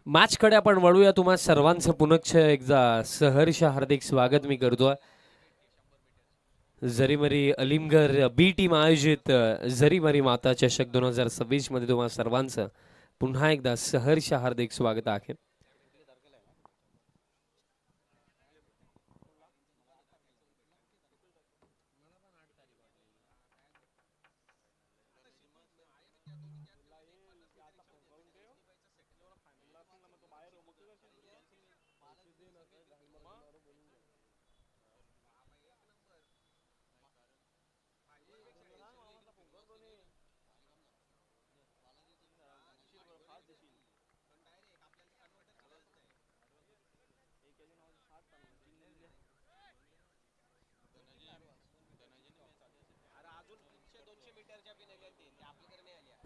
मॅचकडे आपण वळूया. तुम्हा सर्वांचं पुनश्च एकदा सहर्ष हार्दिक स्वागत मी करतो. जरीमरी अलिमगर बी टीम आयोजित जरीमरी माता चषक 2026 मध्ये तुम्हा सर्वांचं पुन्हा एकदा सहर्ष हार्दिक स्वागत आहे.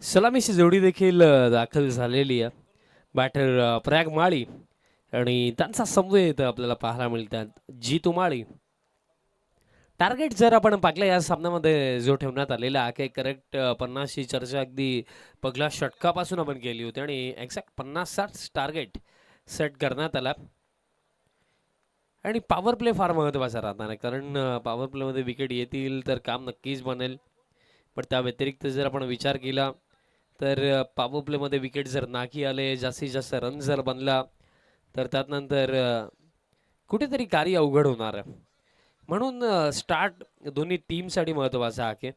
सलामीची जोडी देखील दाखल झालेली आहे. बॅटर प्रयाग माळी आणि त्यांचा समवेत आपल्याला पाहायला मिळतात जीतू माळी. टार्गेट जर आपण पाहिलं या सामन्यामध्ये जो ठेवण्यात आलेला आहे करेक्ट 50ची चर्चा अगदी पहिल्या षटकापासून आपण केली होती आणि एक्झॅक्ट 50-60 टार्गेट सेट करण्यात आला. आणि पॉवर प्ले फार महत्त्वाचा राहणार आहे कारण पॉवर प्लेमध्ये विकेट येतील तर काम नक्कीच बनेल. पण त्या व्यतिरिक्त जर आपण विचार केला तर पॉवर प्लेमध्ये विकेट जर नाकी आले जास्तीत जास्त रन जर बनला तर त्यानंतर कुठेतरी कार्य अवघड होणार आहे. म्हणून स्टार्ट दोन्ही टीमसाठी महत्त्वाचा आहे.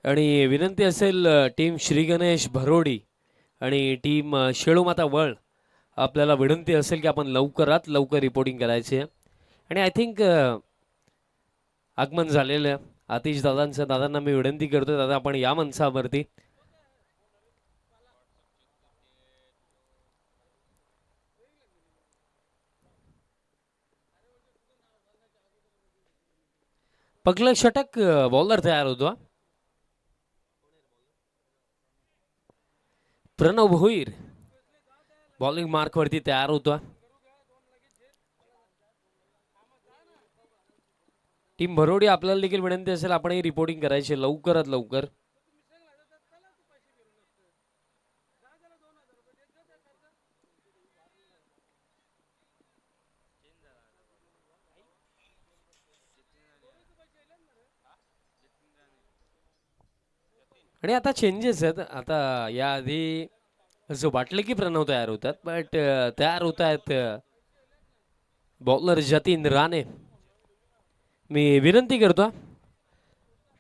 आणि विनंती असेल टीम श्री गणेश भरोडी आणि टीम शेळूमाता वळ आपल्याला विनंती असेल की आपण लवकरात लवकर रिपोर्टिंग करायची आहे. आणि आय थिंक आगमन झालेलं आहे आतिश दादांचं. दादांना मी विनंती करतो दादा आपण या मंचावरती. पहिलं षटक बॉलर तयार होतो प्रणव भोईर बॉलिंग मार्कवरती तयार होतो. टीम भरोडी आपल्याला देखील विनंती असेल आपणही रिपोर्टिंग करायची लवकरात लवकर. आणि आता चेंजेस आहेत. आता याआधी असं वाटलं की प्रणव तयार होतात बट तयार होत आहेत बॉलर जतीन राणे. मी विनंती करतो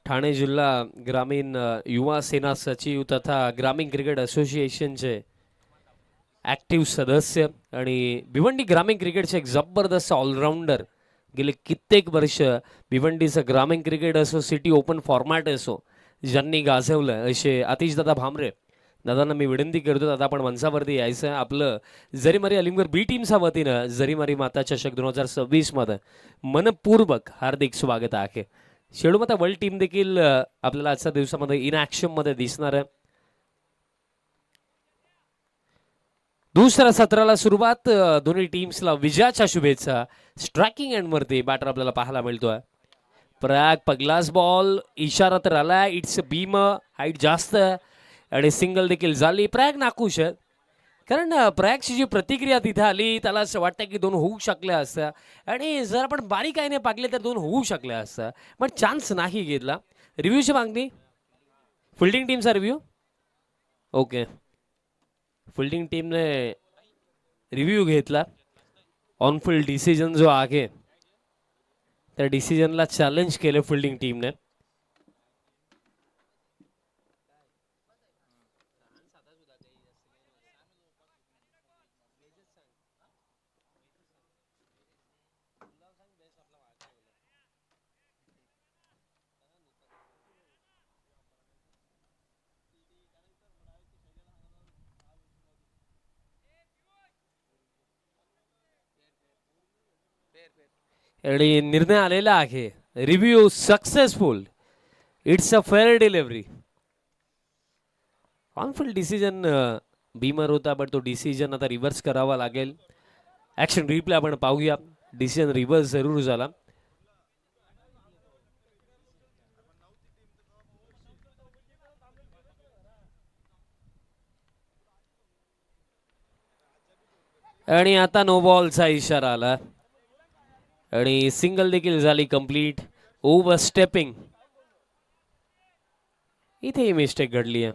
ठाणे जिल्हा ग्रामीण युवा सेना सचिव तथा ग्रामीण क्रिकेट असोसिएशनचे ॲक्टिव्ह सदस्य आणि भिवंडी ग्रामीण क्रिकेटचे एक जबरदस्त ऑलराऊंडर गेले कित्येक वर्ष भिवंडीचं ग्रामीण क्रिकेट असो सिटी ओपन फॉर्मॅट असो ज्यांनी गाजवलं असे आतिशदादा भामरे दादांना मी विनंती करतो दादा आपण मंचावरती यायचं. आपलं जरीमारी अलिमगड बी टीमच्या वतीनं जरीमारी माता चषक 2026 मध्ये मनपूर्वक हार्दिक स्वागत आहे. शेळूमाता वर्ल्ड टीम देखील आपल्याला आजच्या दिवसामध्ये इन ॲक्शन मध्ये दिसणार आहे. दुसऱ्या सत्राला सुरुवात दोन्ही टीम्सला विजयाच्या शुभेच्छा. स्ट्रायकिंग एंडवरती बॅटर आपल्याला पाहायला मिळतोय प्रयाग पगलास बॉल इशारा तर आला. इट्स बीम हाईट जास्त आणि सिंगल देखील झाली. प्रयाग नाखुश आहे कारण प्रयागची जी प्रतिक्रिया तिथे आली त्याला असं वाटतं की 2 होऊ शकल्या असत्या आणि जर आपण बारीकाईने पाकले तर 2 होऊ शकल्या असत्या पण चान्स नाही घेतला. रिव्ह्यूची मागणी फिल्डिंग टीमचा रिव्ह्यू. ओके फिल्डिंग टीमने रिव्ह्यू घेतला. ऑनफिल्ड डिसिजन जो आहे त्या डिसिजनला चॅलेंज केलं फिल्डिंग टीमने. आणि निर्णय आलेला आहे. Review successful. It's a fair delivery. On-field decision Beamer होता बट तो डिसिजन आता रिव्हर्स करावा लागेल. ॲक्शन रिप्ले आपण पाहूया. डिसिजन रिव्हर्स जरूर झाला. आणि आता नो बॉलचा इशारा आला आणि सिंगल देखील झाली कंप्लीट. ओव्हर स्टेपिंग इथे ही मिस्टेक घडली आहे.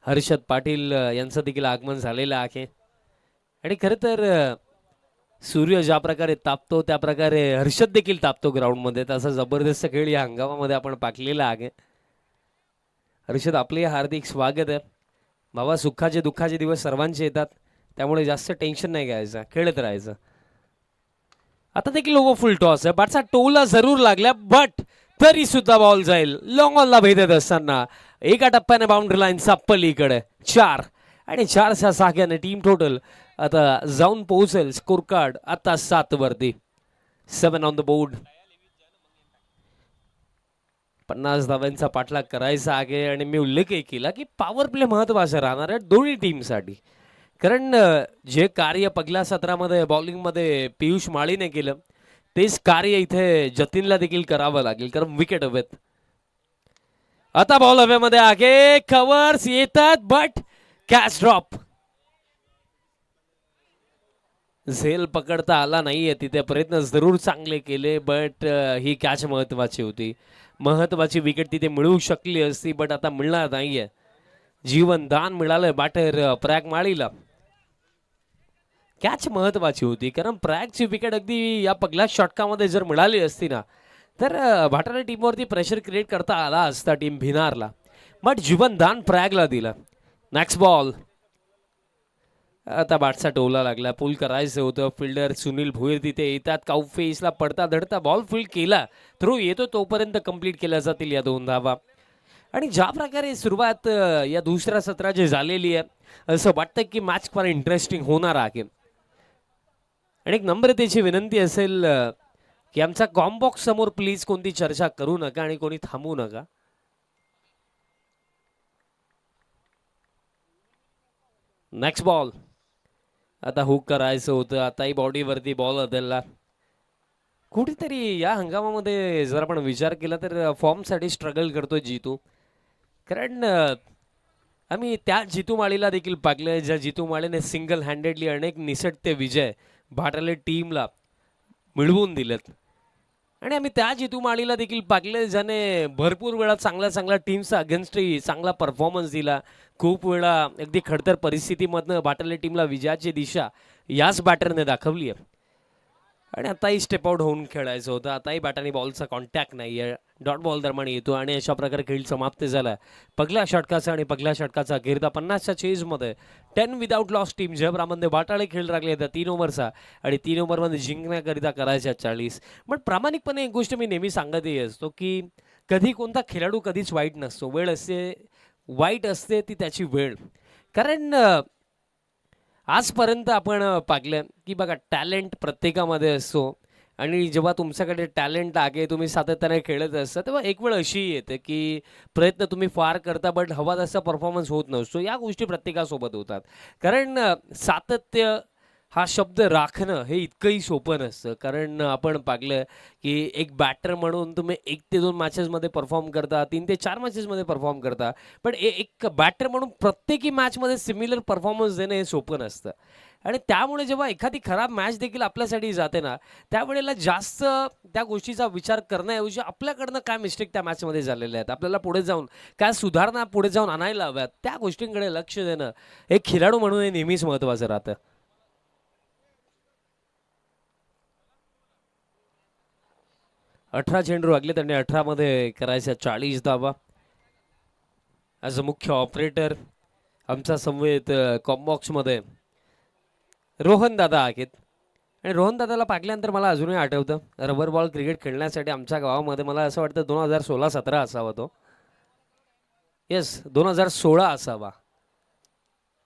हर्षद पाटील यांचं देखील आगमन झालेलं आहे आणि खरं तर सूर्य ज्या प्रकारे तापतो त्या प्रकारे हर्षद देखील तापतो ग्राउंडमध्ये. तसा जबरदस्त खेळ या हंगामामध्ये आपण पाकलेला आहे. हर्षद आपले हार्दिक स्वागत आहे. बाबा सुखाचे दुःखाचे दिवस सर्वांचे येतात त्यामुळे जास्त टेन्शन नाही घ्यायचं खेळत राहायचं. आता देखील ओव्हर फुल टॉस आहे. बॅटचा टोला जरूर लागला बट तरी सुद्धा बॉल जाईल. लॉंग ऑनला भेटत असताना एका टप्प्याने बाउंड्री लाईनचा पलीकडे 4 आणि 4च्या साह्याने टीम टोटल आता जाऊन पोहोचेल स्कोर कार्ड आता 7 वरती. 7 ऑन द बोर्ड. 50 धाव्यांचा पाठलाग करायचा आहे आणि मी उल्लेखही केला की पॉवर प्ले महत्वाचा राहणार आहे दोन्ही टीमसाठी. कारण जे कार्य पहिल्या सत्रामध्ये बॉलिंगमध्ये पियुष माळीने केलं तेच कार्य इथे जतीनला देखील करावं लागेल कारण विकेट हवेत. आता बॉल हवेमध्ये आहे. कव्हर्स येतात बट कॅच ड्रॉप. झेल पकडता आला नाहीये तिथे. प्रयत्न जरूर चांगले केले बट ही कॅच महत्वाची होती. महत्वाची विकेट तिथे मिळू शकली असती बट आता मिळणार नाहीये. जीवनदान मिळालं बॅटर प्रयाग माळीला. कॅच महत्वाची होती कारण प्रयागची विकेट अगदी या पहिल्या षटकामध्ये जर मिळाली असती ना तर भाटाला टीमवरती प्रेशर क्रिएट करता आला असता टीम भिनारला. बट जीवनदान प्रयागला दिला. Next ball. आता बॅटचा टोला लागला. पुल करायचं होतं. फिल्डर सुनील भोईर तिथे येतात. काऊ फेसला पडता धडता बॉल फील्ड केला. थ्रो येतो तोपर्यंत कंप्लीट केल्या जातील या 2 धावा. आणि ज्या प्रकारे सुरुवात या दुसऱ्या सत्राची झालेली आहे असं वाटतं की मॅच फार इंटरेस्टिंग होणार आहे. आणि एक नम्रतेची विनंती असेल की आमचा कॉम्बॉक्स समोर प्लीज कोणती चर्चा करू नका आणि कोणी थांबू नका. Next ball. आता हुक करायचं होतं. आताही बॉडीवरती बॉल अदलला. कुठेतरी या हंगामामध्ये जर आपण विचार केला तर फॉर्मसाठी स्ट्रगल करतोय जितू. कारण आम्ही त्या जितू माळीला देखील पाकले ज्या जितू माळीने सिंगल हँडेडली अनेक निसटते विजय भाटाले टीमला मिळवून दिलेत. आणि आम्ही त्या जितू माळीला देखील पाकले ज्याने भरपूर वेळा चांगल्या चांगल्या टीमचा अगेन्स्टही चांगला परफॉर्मन्स दिला. खूप वेळा अगदी खडतर परिस्थितीमधनं भाटाले टीमला विजयाची दिशा याच बॅटरने दाखवली आहे. आणि आताही स्टेप आउट होऊन खेळायचं होतं. आताही बॅटाने बॉलचा कॉन्टॅक्ट नाही आहे. डॉट बॉल दरम्यान येतो आणि अशा प्रकारे खेळ समाप्त झाला. पहिल्या षटकाचा आणि पहिल्या षटकाचा अखेरदा 50च्या चेजमध्ये 10 विदाउट लॉस टीम जयप्रामध्ये बाटाळे खेळ लागले त्या 3 ओव्हरचा आणि 3 ओव्हरमध्ये जिंकण्याकरिता करायच्या 40. पण प्रामाणिकपणे एक गोष्ट मी नेहमी सांगतही असतो की कधी कोणता खेळाडू कधीच वाईट नसतो. वेळ असते वाईट असते ती त्याची वेळ. कारण आजपर्यंत आपण पाहिलं की बघा टॅलेंट प्रत्येकामध्ये असतो आणि जेव्हा तुमच्याकडे टॅलेंट आहे तुम्ही सातत्याने खेळत असता तेव्हा एक वेळ अशी येते की प्रयत्न तुम्ही फार करता बट हवा तसा परफॉर्मन्स होत नसतो. या गोष्टी प्रत्येकासोबत होतात कारण सातत्य हा शब्द राखणं हे इतकंही सोपं नसतं. कारण आपण पाहिलं की एक बॅटर म्हणून तुम्ही 1 ते 2 मॅचेसमध्ये परफॉर्म करता, 3 ते 4 मॅचेसमध्ये परफॉर्म करता. पण एक बॅटर म्हणून प्रत्येकी मॅचमध्ये सिमिलर परफॉर्मन्स देणं हे सोपं नसतं. आणि त्यामुळे जेव्हा एखादी खराब मॅच देखील आपल्यासाठी जाते ना, त्यावेळेला जास्त त्या गोष्टीचा विचार करण्याऐवजी आपल्याकडनं काय मिस्टेक त्या मॅचमध्ये झालेल्या आहेत, आपल्याला पुढे जाऊन काय सुधारणा पुढे जाऊन आणायला हव्यात, त्या गोष्टींकडे लक्ष देणं एक खेळाडू म्हणून हे नेहमीच महत्त्वाचं राहतं. 18 चेंडू लागले त्यांनी 18 मध्ये करायचा 40 धावा. ॲज अ मुख्य ऑपरेटर आमच्या समवेत कॉम्बॉक्समध्ये रोहन दादा आहेत. आणि रोहन दादाला पाहिल्यानंतर मला अजूनही आठवतं रबर बॉल क्रिकेट खेळण्यासाठी आमच्या गावामध्ये मला असं वाटतं 2016-17 असावा तो. येस 2016 असावा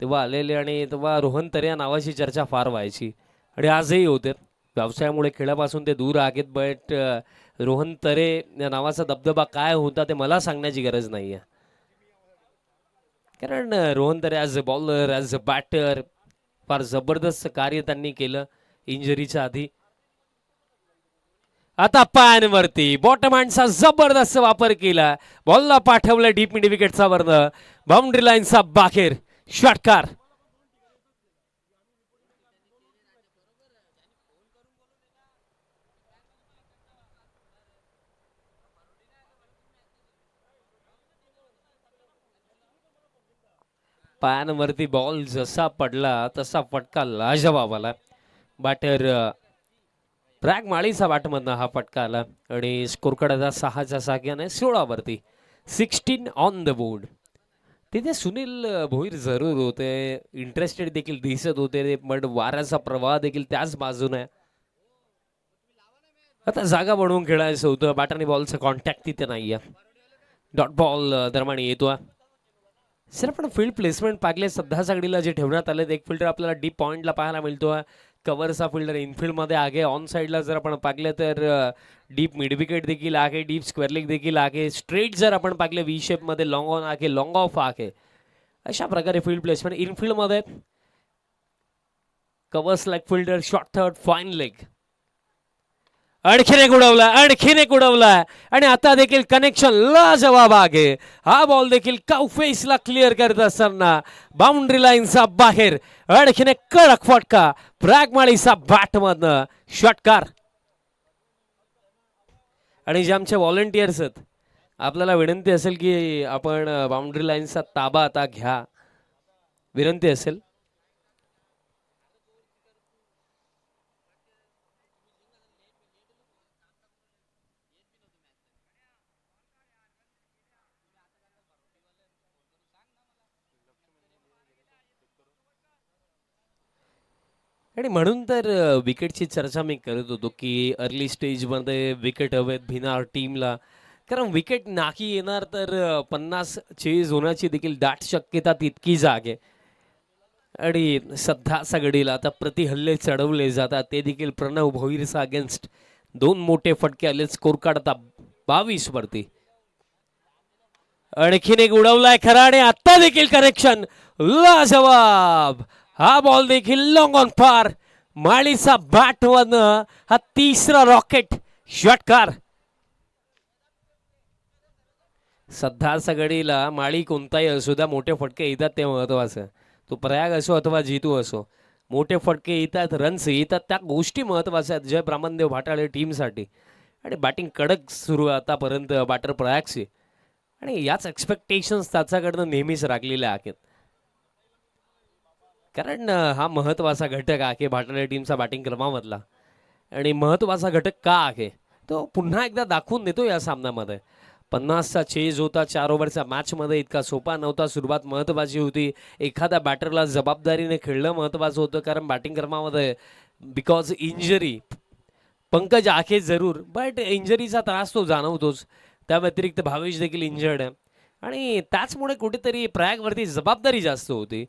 तेव्हा आलेले. आणि तेव्हा रोहन तरे या नावाची चर्चा फार व्हायची आणि आजही होते. व्यवसायामुळे खेळापासून ते दूर आहेत बट रोहन तरे या नावाचा दबदबा काय होता ते मला सांगण्याची गरज नाही आहे. कारण Rohan Tare as a bowler as a batter फार जबरदस्त कार्य त्यांनी केलं इंजरीच्या आधी. आता पायांवरती बॉटम हँडचा जबरदस्त वापर केला, बॉलला पाठवलं डीप मिड विकेटचा वर्ण, बाउंड्री लाईनचा बाहेर षटकार. पायांवरती बॉल जसा पडला तसा फटका लाजवाब आला. बॅटर प्रॅग माळीचा बॅटमधनं हा फटका आला आणि स्कोर काढायचा 6च्या साग्याने 16 वरती 16 ऑन द बोर्ड. तिथे सुनील भोईर जरूर होते, इंटरेस्टेड देखील दिसत होते, पण वाऱ्याचा प्रवाह देखील त्याच बाजूने. आता जागा बनवून खेळायचं होतं, बॅटरने बॉलचं कॉन्टॅक्ट तिथे नाहीये. डॉट बॉल दरम्यान येतो. सर आपण फील्ड प्लेसमेंट पाहिले सध्या सगळीला जे ठेवण्यात आले, एक फिल्डर आपल्याला डीप पॉईंटला पाहायला मिळतो, कव्हरचा फिल्डर इनफिल्डमध्ये आहे. ऑन साईडला जर आपण पाहिलं तर डीप मिड विकेट देखील आहे, डीप स्क्वेअर लेग देखील आहे, स्ट्रेट जर आपण पाहिलं व्ही शेपमध्ये लॉंग ऑन आहे, लॉंग ऑफ आहे. अशा प्रकारे फील्ड प्लेसमेंट इनफिल्डमध्ये covers like fielder short third fine leg. आणखीन एक उडवला, आणखीन एक उडवला आणि आता देखील कनेक्शन लाजवाब आहे. हा बॉल देखील काउफेसला क्लिअर करत असताना बाउंड्री लाईनचा बाहेर आणखीन एक कडक फटका प्रॅगमाळीचा बॅटमधनं षटकार. आणि जे आमचे व्हॉलंटियर्स आहेत आपल्याला विनंती असेल की आपण बाउंड्री लाईनचा ताबा आता घ्या, विनंती असेल. आणि म्हणून तर विकेटची चर्चा मी करत होतो की अर्ली स्टेजमध्ये विकेट हवेत भिनार टीमला. कारण विकेट नाही येणार तर 50 चेज होण्याची देखील दाट शक्यता तितकीच आहे. आणि सध्या घडीला आता प्रतिहल्ले चढवले जातात, ते देखील प्रणव भोईरचा अगेन्स्ट 2 मोठे फटके आले. स्कोर काढता 22 वरती. आणखीन एक उडवलाय खरा आणि आता देखील कनेक्शन लाजवाब. हा बॉल देखील लॉंग ऑन फार माळीचा बॅटवरनं हा तिसरा रॉकेट षटकार. सध्या घडीला माळी कोणताही असू द्या, मोठे फटके येतात ते महत्वाचं. तो प्रयाग असो अथवा जितू असो, मोठे फटके येतात, रन्स येतात, त्या गोष्टी महत्वाच्या आहेत जय ब्राह्मणदेव भाटाळे टीमसाठी. आणि बॅटिंग कडक सुरू आतापर्यंत बॅटर प्रयागची, आणि याच एक्सपेक्टेशन्स त्याच्याकडनं नेहमीच राखलेल्या आहेत. कारण हा महत्त्वाचा घटक आहे भाटाळे टीमचा बॅटिंग क्रमामधला. आणि महत्त्वाचा घटक का आहे तो पुन्हा एकदा दाखवून देतो या सामन्यामध्ये. 50चा चेज होता 4 ओव्हरच्या मॅचमध्ये, इतका सोपा नव्हता. सुरुवात महत्त्वाची होती, एखाद्या बॅटरला जबाबदारीने खेळणं महत्त्वाचं होतं. कारण बॅटिंग क्रमामध्ये बिकॉज इंजरी पंकज आहे जरूर, बट इंजरीचा त्रास तो जाणवतोच. त्या व्यतिरिक्त भावेश देखील इंजर्ड आहे आणि त्याचमुळे कुठेतरी प्रयागवरती जबाबदारी जास्त होती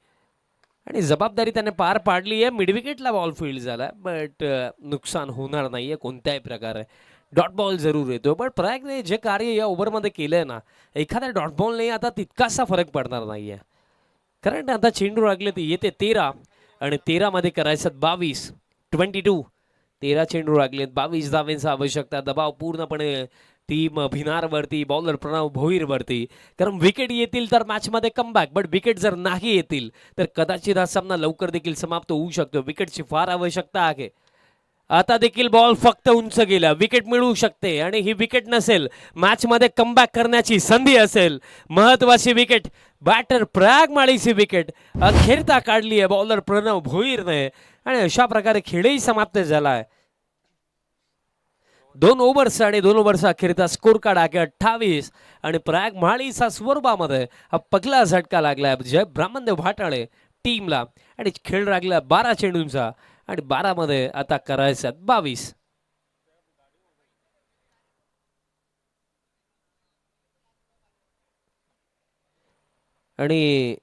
आणि जबाबदारी त्याने पार पाडली आहे. मिडविकेटला बॉल फील्ड झाला बट नुकसान होणार नाही आहे कोणत्याही प्रकारे. डॉट बॉल जरूर येतो, पण प्रयागने जे कार्य या ओव्हरमध्ये केलं आहे ना, एखाद्या डॉट बॉलने आता तितकासा फरक पडणार नाही आहे. कारण आता चेंडू लागले ते येते 13 आणि 13 मध्ये करायचं 22, 22. 13 चेंडू लागलेत, 22 धावांची आवश्यकता. दबाव पूर्णपणे टीम भिनारवरती, बॉलर प्रणव भोईरवरती. कारण विकेट येतील तर मॅचमध्ये कमबॅक, बट विकेट जर नाही येतील तर कदाचित हा सामना लवकर देखील समाप्त होऊ शकतो. विकेटची फार आवश्यकता आहे. आता देखील बॉल फक्त उंच गेला, विकेट मिळू शकते आणि ही विकेट नसेल, मॅचमध्ये कमबॅक करण्याची संधी असेल. महत्वाची विकेट, बॅटर प्रयाग माळीची विकेट अखेरता काढली आहे बॉलर प्रणव भोईरने आणि अशा प्रकारे खेळही समाप्त झाला आहे. 2 ओव्हर्स आणि 2 ओव्हर्स अखेरचा स्कोर कार्ड आहे 28 आणि प्रयाग माळीचा स्वरूपामध्ये हा पगला झटका लागलाय जय ब्राह्मणदेव भाटाळे टीमला आणि खेळ लागला 12 चेंडूंचा आणि 12 मध्ये आता करायचं 22. आणि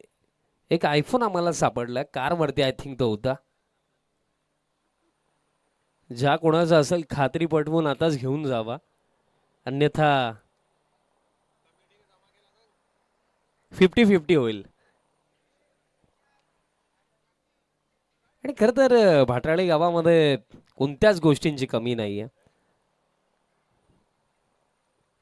एक आयफोन आम्हाला सापडला कारवरती, आय थिंक तो होता. ज्या कोणाचा असेल खात्री पटवून आताच घेऊन जावा, अन्यथा 50-50 होईल. आणि खरं तर भाटाळे गावामध्ये कोणत्याच गोष्टींची कमी नाही आहे.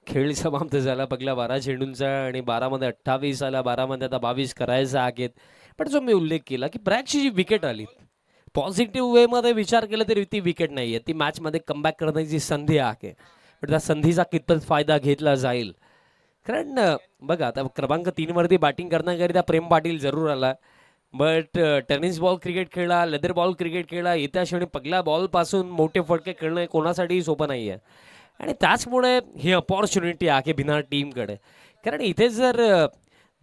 खेळ समाप्त झाला पहिल्या 12 चेंडूंचा आणि 12 मध्ये 28 आला, 12 मध्ये आता 22 करायचा आहेत. पण जो मी उल्लेख केला की प्रॅगची जी विकेट आली, पॉझिटिव्ह वे मध्ये विचार केला तरी ती विकेट नाहीये, ती मॅच मध्ये कमबॅक करण्याची संधी आहे. पण त्या संधीचा कितपत फायदा घेतला जाईल. कारण बघा आता क्रमांक 3 वरती बॅटिंग करण्याकरिता प्रेम पाटील जरूर आला, बट टेनिस बॉल क्रिकेट खेळला, लेदर बॉल क्रिकेट खेळला, येत्या क्षणी पहिल्या बॉल पासून मोठे फटके खेळणं कोणासाठीही सोपं नाहीये. आणि त्याचमुळे ही अपॉर्च्युनिटी आहे भिनार टीमकडे. कारण इथे जर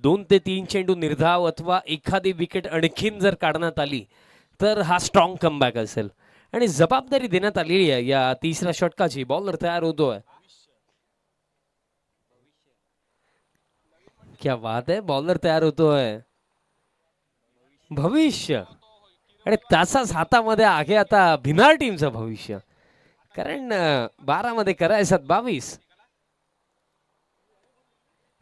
2 ते 3 चेंडू निर्धाव अथवा एखादी विकेट आणखीन जर काढण्यात आली तर हा स्ट्रॉंग कमबॅक असेल आणि जबाबदारी देण्यात आलेली आहे या तिसऱ्या षटकाची. बॉलर तयार होतोय, क्या बात आहे, बॉलर तयार होतोय, भविष्य. आणि त्याचाच हातामध्ये आहे आता भिनार टीमचं भविष्य. कारण 12 मध्ये करायचं 22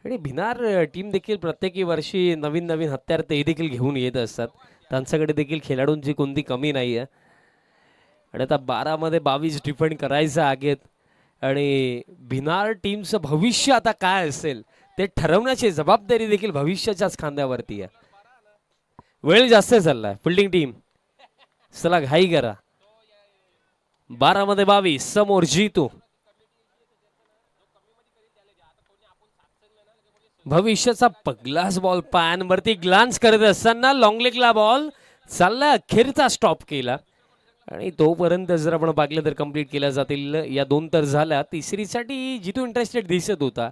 आणि भिनार टीम देखील प्रत्येकी वर्षी नवीन नवीन हत्यार ते देखील घेऊन येत असतात. त्यांच्याकडे देखील खेळाडूंची कोणती कमी नाही आहे. आणि आता 12 मध्ये 22 डिफेंड करायचं आहेत आणि भिनार टीमचं भविष्य आता काय असेल ते ठरवण्याची जबाबदारी देखील भविष्याच्याच खांद्यावरती आहे. वेळ जास्त चाललाय, फिल्डिंग टीम चला घाई करा. 12 मध्ये 22 समोर जीतू, भविष्याचा पगलाच बॉल पायांवरती ग्लान्स करत असताना लॉंगलेगला बॉल चालला, अखेरचा स्टॉप केला आणि तोपर्यंत जर आपण पाहिलं तर कंप्लीट केल्या जातील. या 2 तर झाल्या, तिसरीसाठी जितू इंटरेस्टेड दिसत होता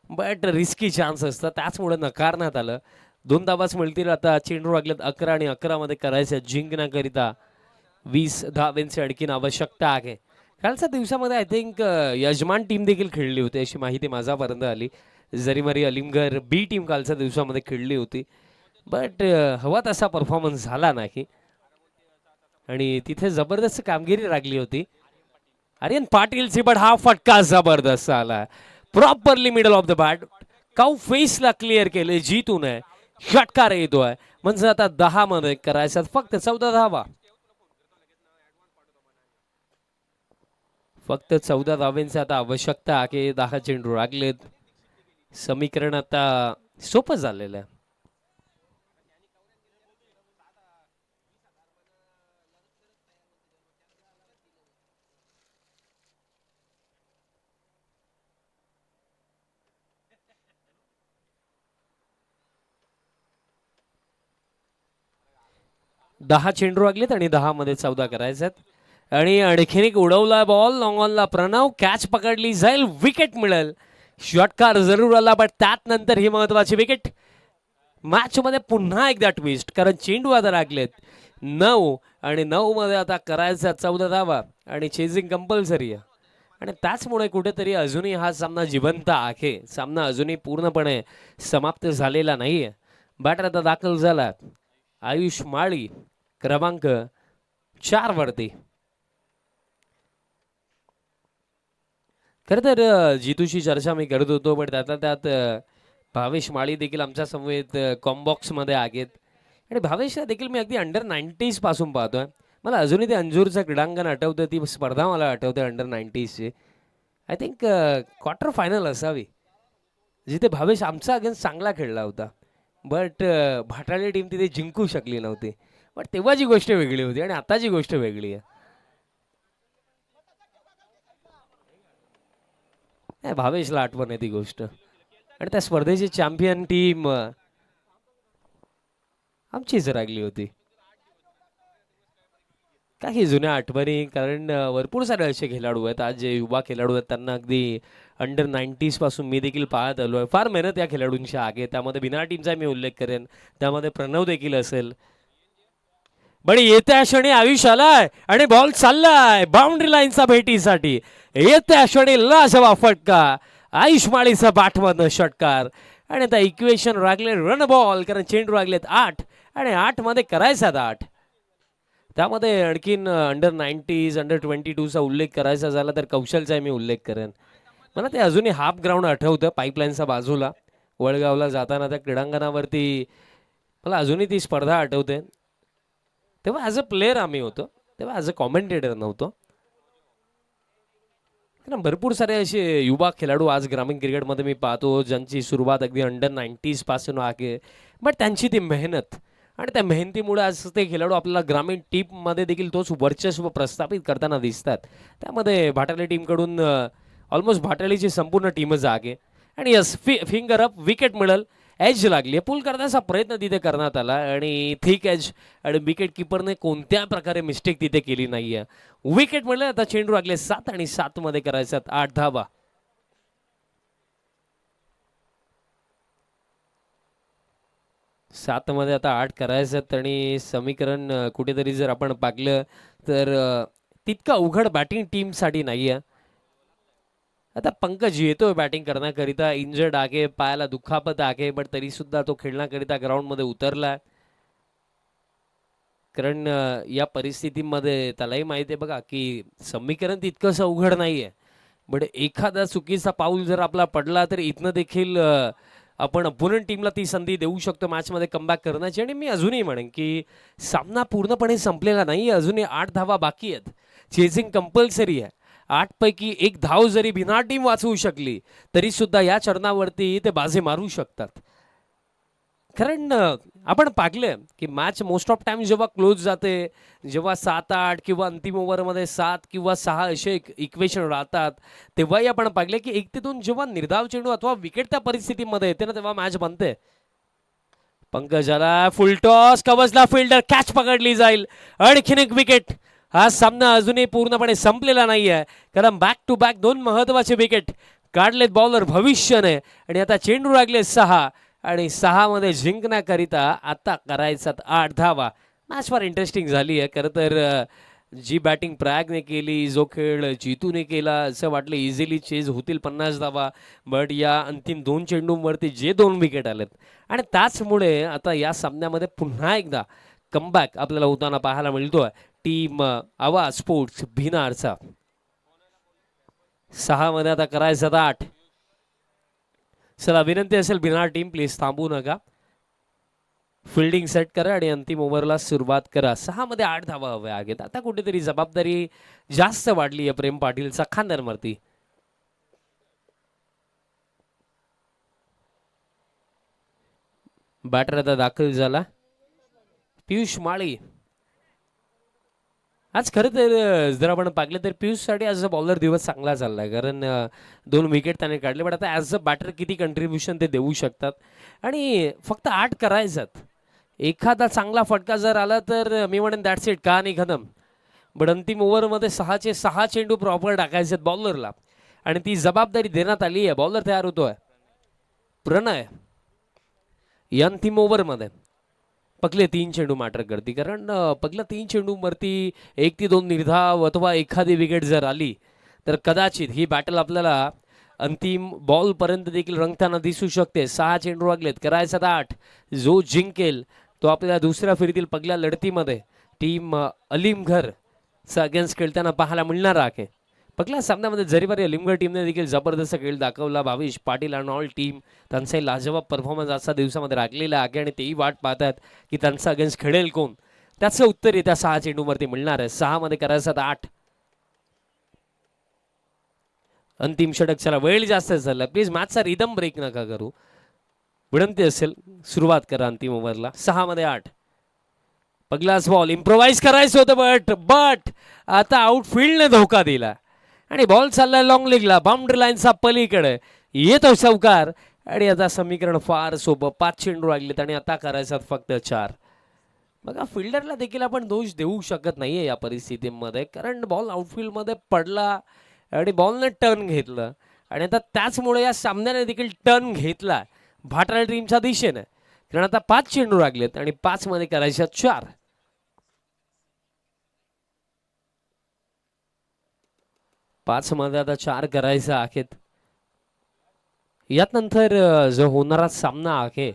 बट रिस्की चान्स असतात, त्याचमुळे नकारण्यात आलं. 2 धावाच मिळतील. आता चेंडू लागलेत 11 आणि 11 मध्ये करायचं जिंकण्याकरिता 20 धावांची आणखीन आवश्यकता आहे. कालच्या दिवसामध्ये आय थिंक यजमान टीम देखील खेळली होती अशी माहिती माझ्यापर्यंत आली. जरीमारी अलिमगर बी टीम कालच्या दिवसामध्ये खेळली होती, बट हवा तसा परफॉर्मन्स झाला नाही आणि तिथे जबरदस्त कामगिरी लागली होती आर्यन पाटीलची. बट हा फटका जबरदस्त आला, properly middle of the bat, cow फेसला क्लिअर केले जीतूने. षटकार येतोय म्हणजे आता 10 मध्ये करायचं फक्त 14 धावा, फक्त 14 धावांची आता आवश्यकता आहे. 10 चेंडू लागलेत, समीकरण आता सोपं झालेलं आहे. दहा चेंडू लागलेत आणि 10 मध्ये 14 करायच्यात. आणि आणखीन एक उडवला बॉल लॉंग ऑनला, प्रणव कॅच पकडली जाईल, विकेट मिळेल. षटकार जरूर आला बट त्यात नंतर ही महत्वाची विकेट. मॅच मध्ये पुन्हा एकदा ट्विस्ट, कारण चेंडू आता लागलेत 9 आणि 9 मध्ये आता करायचा 14 धावा आणि चेजिंग कंपल्सरी आहे. आणि त्याचमुळे कुठेतरी अजूनही हा सामना जिवंत आहे, सामना अजूनही पूर्णपणे समाप्त झालेला नाहीये. बॅटर आता दाखल झाला आयुष माळी क्रमांक 4 वरती. खरं तर जितूची चर्चा मी करत होतो, पण त्यातल्या त्यात भावेश माळी देखील आमच्या समवेत कॉम्बॉक्स मध्ये आहेत. आणि भावेशला देखील मी अगदी अंडर 90s पासून पाहतोय. मला अजूनही ते अंजूरचं क्रीडांगण आठवतं, ती स्पर्धा मला आठवते अंडर 90sची. आय थिंक क्वार्टर फायनल असावी, जिथे भावेश आमचा अगेन्स्ट चांगला खेळला होता. बट भाटाली टीम तिथे जिंकू शकली नव्हती. बट तेव्हाची गोष्ट वेगळी होती आणि आताची गोष्ट वेगळी आहे. भावेशला आठवण आहे ती गोष्ट. आणि त्या स्पर्धेची चॅम्पियन टीम आमचीच राहिली होती. काही जुन्या आठवणी, कारण भरपूर सारे असे खेळाडू आहेत आज जे युवा खेळाडू आहेत, त्यांना अगदी अंडर 90s पासून मी देखील पाहत आलो आहे. फार मेहनत या खेळाडूंची आहे. त्यामध्ये बिना टीमचा मी उल्लेख करेन, त्यामध्ये प्रणव देखील असेल. बडी येत्या क्षणी आयुष आलाय आणि बॉल चाललाय बाउंड्री लाईनचा भेटीसाठी. येत्या क्षणी लाजवा फटका, आयुष माळीचा बॅटमधनं षटकार. आणि आता इक्वेशन रागले रन बॉल, कारण चेंडू रागलेत 8 आणि 8 मध्ये करायचा 8. त्यामध्ये आणखीन अंडर 90s अंडर 22चा उल्लेख करायचा झाला तर कौशलचा मी उल्लेख करेन. मला ते अजूनही हाफ ग्राउंड आठवतं पाईपलाईनच्या बाजूला वडगावला जाताना त्या क्रीडांगणावरती. मला अजूनही ती स्पर्धा आठवते. तेव्हा ॲज अ प्लेअर आम्ही होतो, तेव्हा ॲज अ कॉमेंटेटर नव्हतो. कारण भरपूर सारे असे युवा खेळाडू आज ग्रामीण क्रिकेटमध्ये मी पाहतो, ज्यांची सुरुवात अगदी अंडर 90s पासून आहे. बट त्यांची ती मेहनत आणि त्या मेहनतीमुळे आज ते खेळाडू आपल्याला ग्रामीण टीममध्ये देखील तोच वर्चस्व प्रस्थापित करताना दिसतात. त्यामध्ये भाटाली टीमकडून ऑलमोस्ट भाटालीची संपूर्ण टीमच आहे. आणि यस, फिंगर अप, विकेट मिळेल, एज लागली, पूल करण्याचा प्रयत्न तिथे करण्यात आला आणि थिक एज, आणि विकेट किपरने कोणत्या प्रकारे मिस्टेक तिथे केली नाही आहे. विकेट मिळेल. आता चेंडू लागले 7 आणि 7 मध्ये करायच्यात 8 धावा. 7 मध्ये आता 8 करायच्यात आणि समीकरण कुठेतरी जर आपण पाहिलं तर तितका उघड बॅटिंग टीमसाठी नाही आहे. आता पंकज येतोय बॅटिंग करण्याकरिता, इंजर्ड आहे, पायाला दुखापत आहे, बट तरी सुद्धा तो खेळण्याकरिता ग्राउंडमध्ये उतरला. कारण या परिस्थितीमध्ये त्यालाही माहिती आहे बघा की समीकरण तितकंसं अवघड नाही आहे. बट एखादा चुकीचा पाऊल जर आपला पडला तर इथनं देखील आपण अपोनंट टीमला ती संधी देऊ शकतो मॅचमध्ये कमबॅक करण्याची. आणि मी अजूनही म्हणेन की सामना पूर्णपणे संपलेला नाही, अजूनही 8 धावा बाकी आहेत. चेजिंग कंपल्सरी आहे. 8 पैकी 1 धाव जरी बिना टीम वाचवू शकली तरी सुद्धा या चरणावरती ते बाजी मारू शकतात. कारण आपण पाहिलं की मॅच मोस्ट ऑफ टाइम जेव्हा क्लोज जाते, जेव्हा 7-8 किंवा अंतिम ओव्हरमध्ये 7 किंवा 6 असे इक्वेशन राहतात, तेव्हाही आपण पाहिलं की 1 ते 2 जेव्हा निर्धाव चेंडू अथवा विकेट त्या परिस्थितीमध्ये येते ना, तेव्हा मॅच बनते. पंकजाला फुल टॉस, कवचला फिल्डर, कॅच पकडली जाईल, आणखीन एक विकेट. हा सामना अजूनही पूर्णपणे संपलेला नाही आहे, कारण बॅक टू बॅक 2 महत्वाचे विकेट काढलेत बॉलर भविष्याने. आणि आता चेंडू लागले 6 आणि 6 मध्ये जिंकण्याकरिता आता करायचा 8 धावा. मॅच फार इंटरेस्टिंग झाली आहे. खरं तर जी बॅटिंग प्रयागने केली, जो खेळ जितूने केला, असं वाटलं इझिली चेज होतील 50 धावा. बट या अंतिम 2 चेंडूंवरती जे 2 विकेट आलेत आणि त्याचमुळे आता या सामन्यामध्ये पुन्हा एकदा कमबॅक आपल्याला होताना पाहायला मिळतोय टीम आवाज स्पोर्ट्स भिनारचा. 6 मध्ये आता करायचं 8. चला, विनंती असेल भिनार टीम प्लीज थांबू नका, फिल्डिंग सेट करा आणि अंतिम ओव्हरला सुरुवात करा. 6 मध्ये 8 धावा हव्या आहेत. आता कुठेतरी जबाबदारी जास्त वाढली आहे प्रेम पाटीलचा खांद्यांवरती. बॅटर आता दाखल झाला पियुष माळी. आज खरं तर जर आपण पाहिलं तर पियुषसाठी ॲज अ बॉलर दिवस चांगला चालला आहे, कारण 2 विकेट त्याने काढले. बट आता ॲज अ बॅटर किती कंट्रीब्युशन ते देऊ शकतात. आणि फक्त 8 करायच्यात. एखादा चांगला फटका जर आला तर मी म्हणेन दॅट्स इट, कहाणी खतम. बट अंतिम ओव्हरमध्ये 6चे 6 चेंडू प्रॉपर टाकायचे आहेत बॉलरला आणि ती जबाबदारी देण्यात आली आहे. बॉलर तयार होतोय प्रणय या अंतिम ओव्हरमध्ये. पगले 3 चेंडू मॅटर करते, कारण पगल्या 3 चेंडूवरती 1 ते 2 निर्धाव अथवा एखादी विकेट जर आली तर कदाचित ही बॅटल आपल्याला अंतिम बॉलपर्यंत देखील रंगताना दिसू शकते. 6 चेंडू लागलेत, करायचा 8. जो जिंकेल तो आपल्या दुसऱ्या फेरीतील पगल्या लढतीमध्ये टीम अलीमघर अगेन्स्ट खेळताना पाहायला मिळणार आहे. पहिल्या सामन्यामध्ये जरीवारी अलिमगड टीमने देखील जबरदस्त खेळ दाखवला. भावेश पाटील आणि ऑल टीम त्यांचा लाजवाब परफॉर्मन्स आजच्या दिवसामध्ये राखलेला आहे आणि तेही वाट पाहतात की त्यांचा अगेन्स्ट खेळेल कोण. त्याचं उत्तर येत्या 6 चेंडूवरती मिळणार आहे. 6 मध्ये करायचं 8. अंतिम षटक. चला वेळ जास्त झाला, प्लीज मॅचचा रिदम ब्रेक नका करू. विनंती असेल सुरुवात करा अंतिम ओव्हरला. 6 मध्ये 8. पहिलाच बॉल इम्प्रोवाइज करायचं होतं बट आता आउटफील्डने धोका दिला आणि बॉल चाललाय लॉंग लेगला बाउंड्री लाईनचा पलीकडे. येतो चौकार आणि आता समीकरण फार सोपं. 5 चेंडू लागलेत आणि आता करायचं फक्त 4. बघा फिल्डरला देखील आपण दोष देऊ शकत नाहीये या परिस्थितीमध्ये, कारण बॉल आउटफील्डमध्ये पडला आणि बॉलने टर्न घेतलं आणि आता त्याचमुळे या सामन्याने देखील टर्न घेतला भाटाळा टीमच्या दिशेने. कारण आता 5 चेंडू लागलेत आणि 5 मध्ये करायच्या 4. 5 मध्ये आता 4 करायचं आहेत. यात नंतर जो होणारा सामना आहे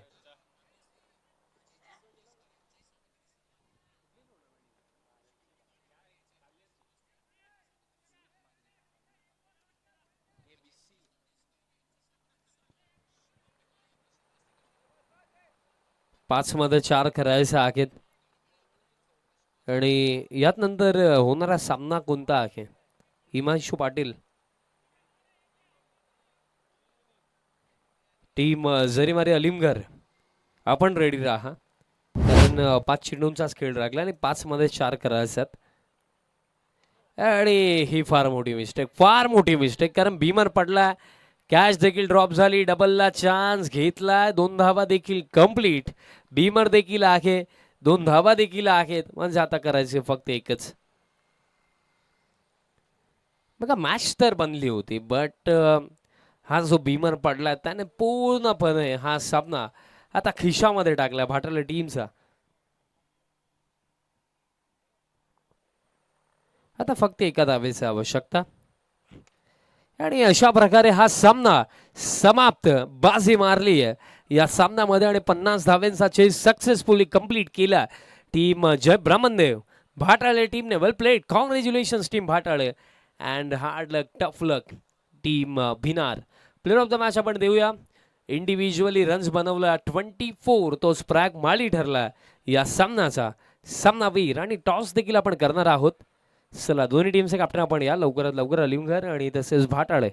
पाच मध्ये 4 करायचे आहेत आणि यात नंतर होणारा सामना कोणता आहे? हिमांशू पाटील टीम जरीमारी अलिमगड आपण रेडी राहा, कारण 5 चेंडूंचाच खेळ लागला आणि 5 मध्ये 4 करायच्यात. आणि ही फार मोठी मिस्टेक, कारण बीमर पडला, कॅच देखील ड्रॉप झाली, डबलला चान्स घेतला, 2 धावा देखील कंप्लीट. बीमर देखील आहे, 2 धावा देखील आहेत, म्हणजे आता करायचे फक्त एकच. बघा मॅच तर बनली होती, बट हा जो बीमर पडला त्याने पूर्णपणे हा सामना आता खिशामध्ये टाकला भाटाला टीमचा. आता फक्त एका धावेची आवश्यकता आणि अशा प्रकारे हा सामना समाप्त. बाजी मारली आहे या सामन्यामध्ये आणि 50 धाव्यांचा चेस सक्सेसफुली कंप्लीट केला टीम जय ब्राह्मणदेव. भाटाळे टीमने well played, congratulations team Bhatale, and hard luck, tough luck team Bhinar. Player of the match आपण देऊया. इंडिव्हिज्युअली रन्स बनवला 24, तो स्प्रॅग माली ठरला या सामन्याचा सामनावीर. आणि टॉस देखील आपण करणार आहोत. चला दोन्ही टीमचे कॅप्टन आपण या लवकरात लवकर अलिमगड आणि तसेच भाटाळे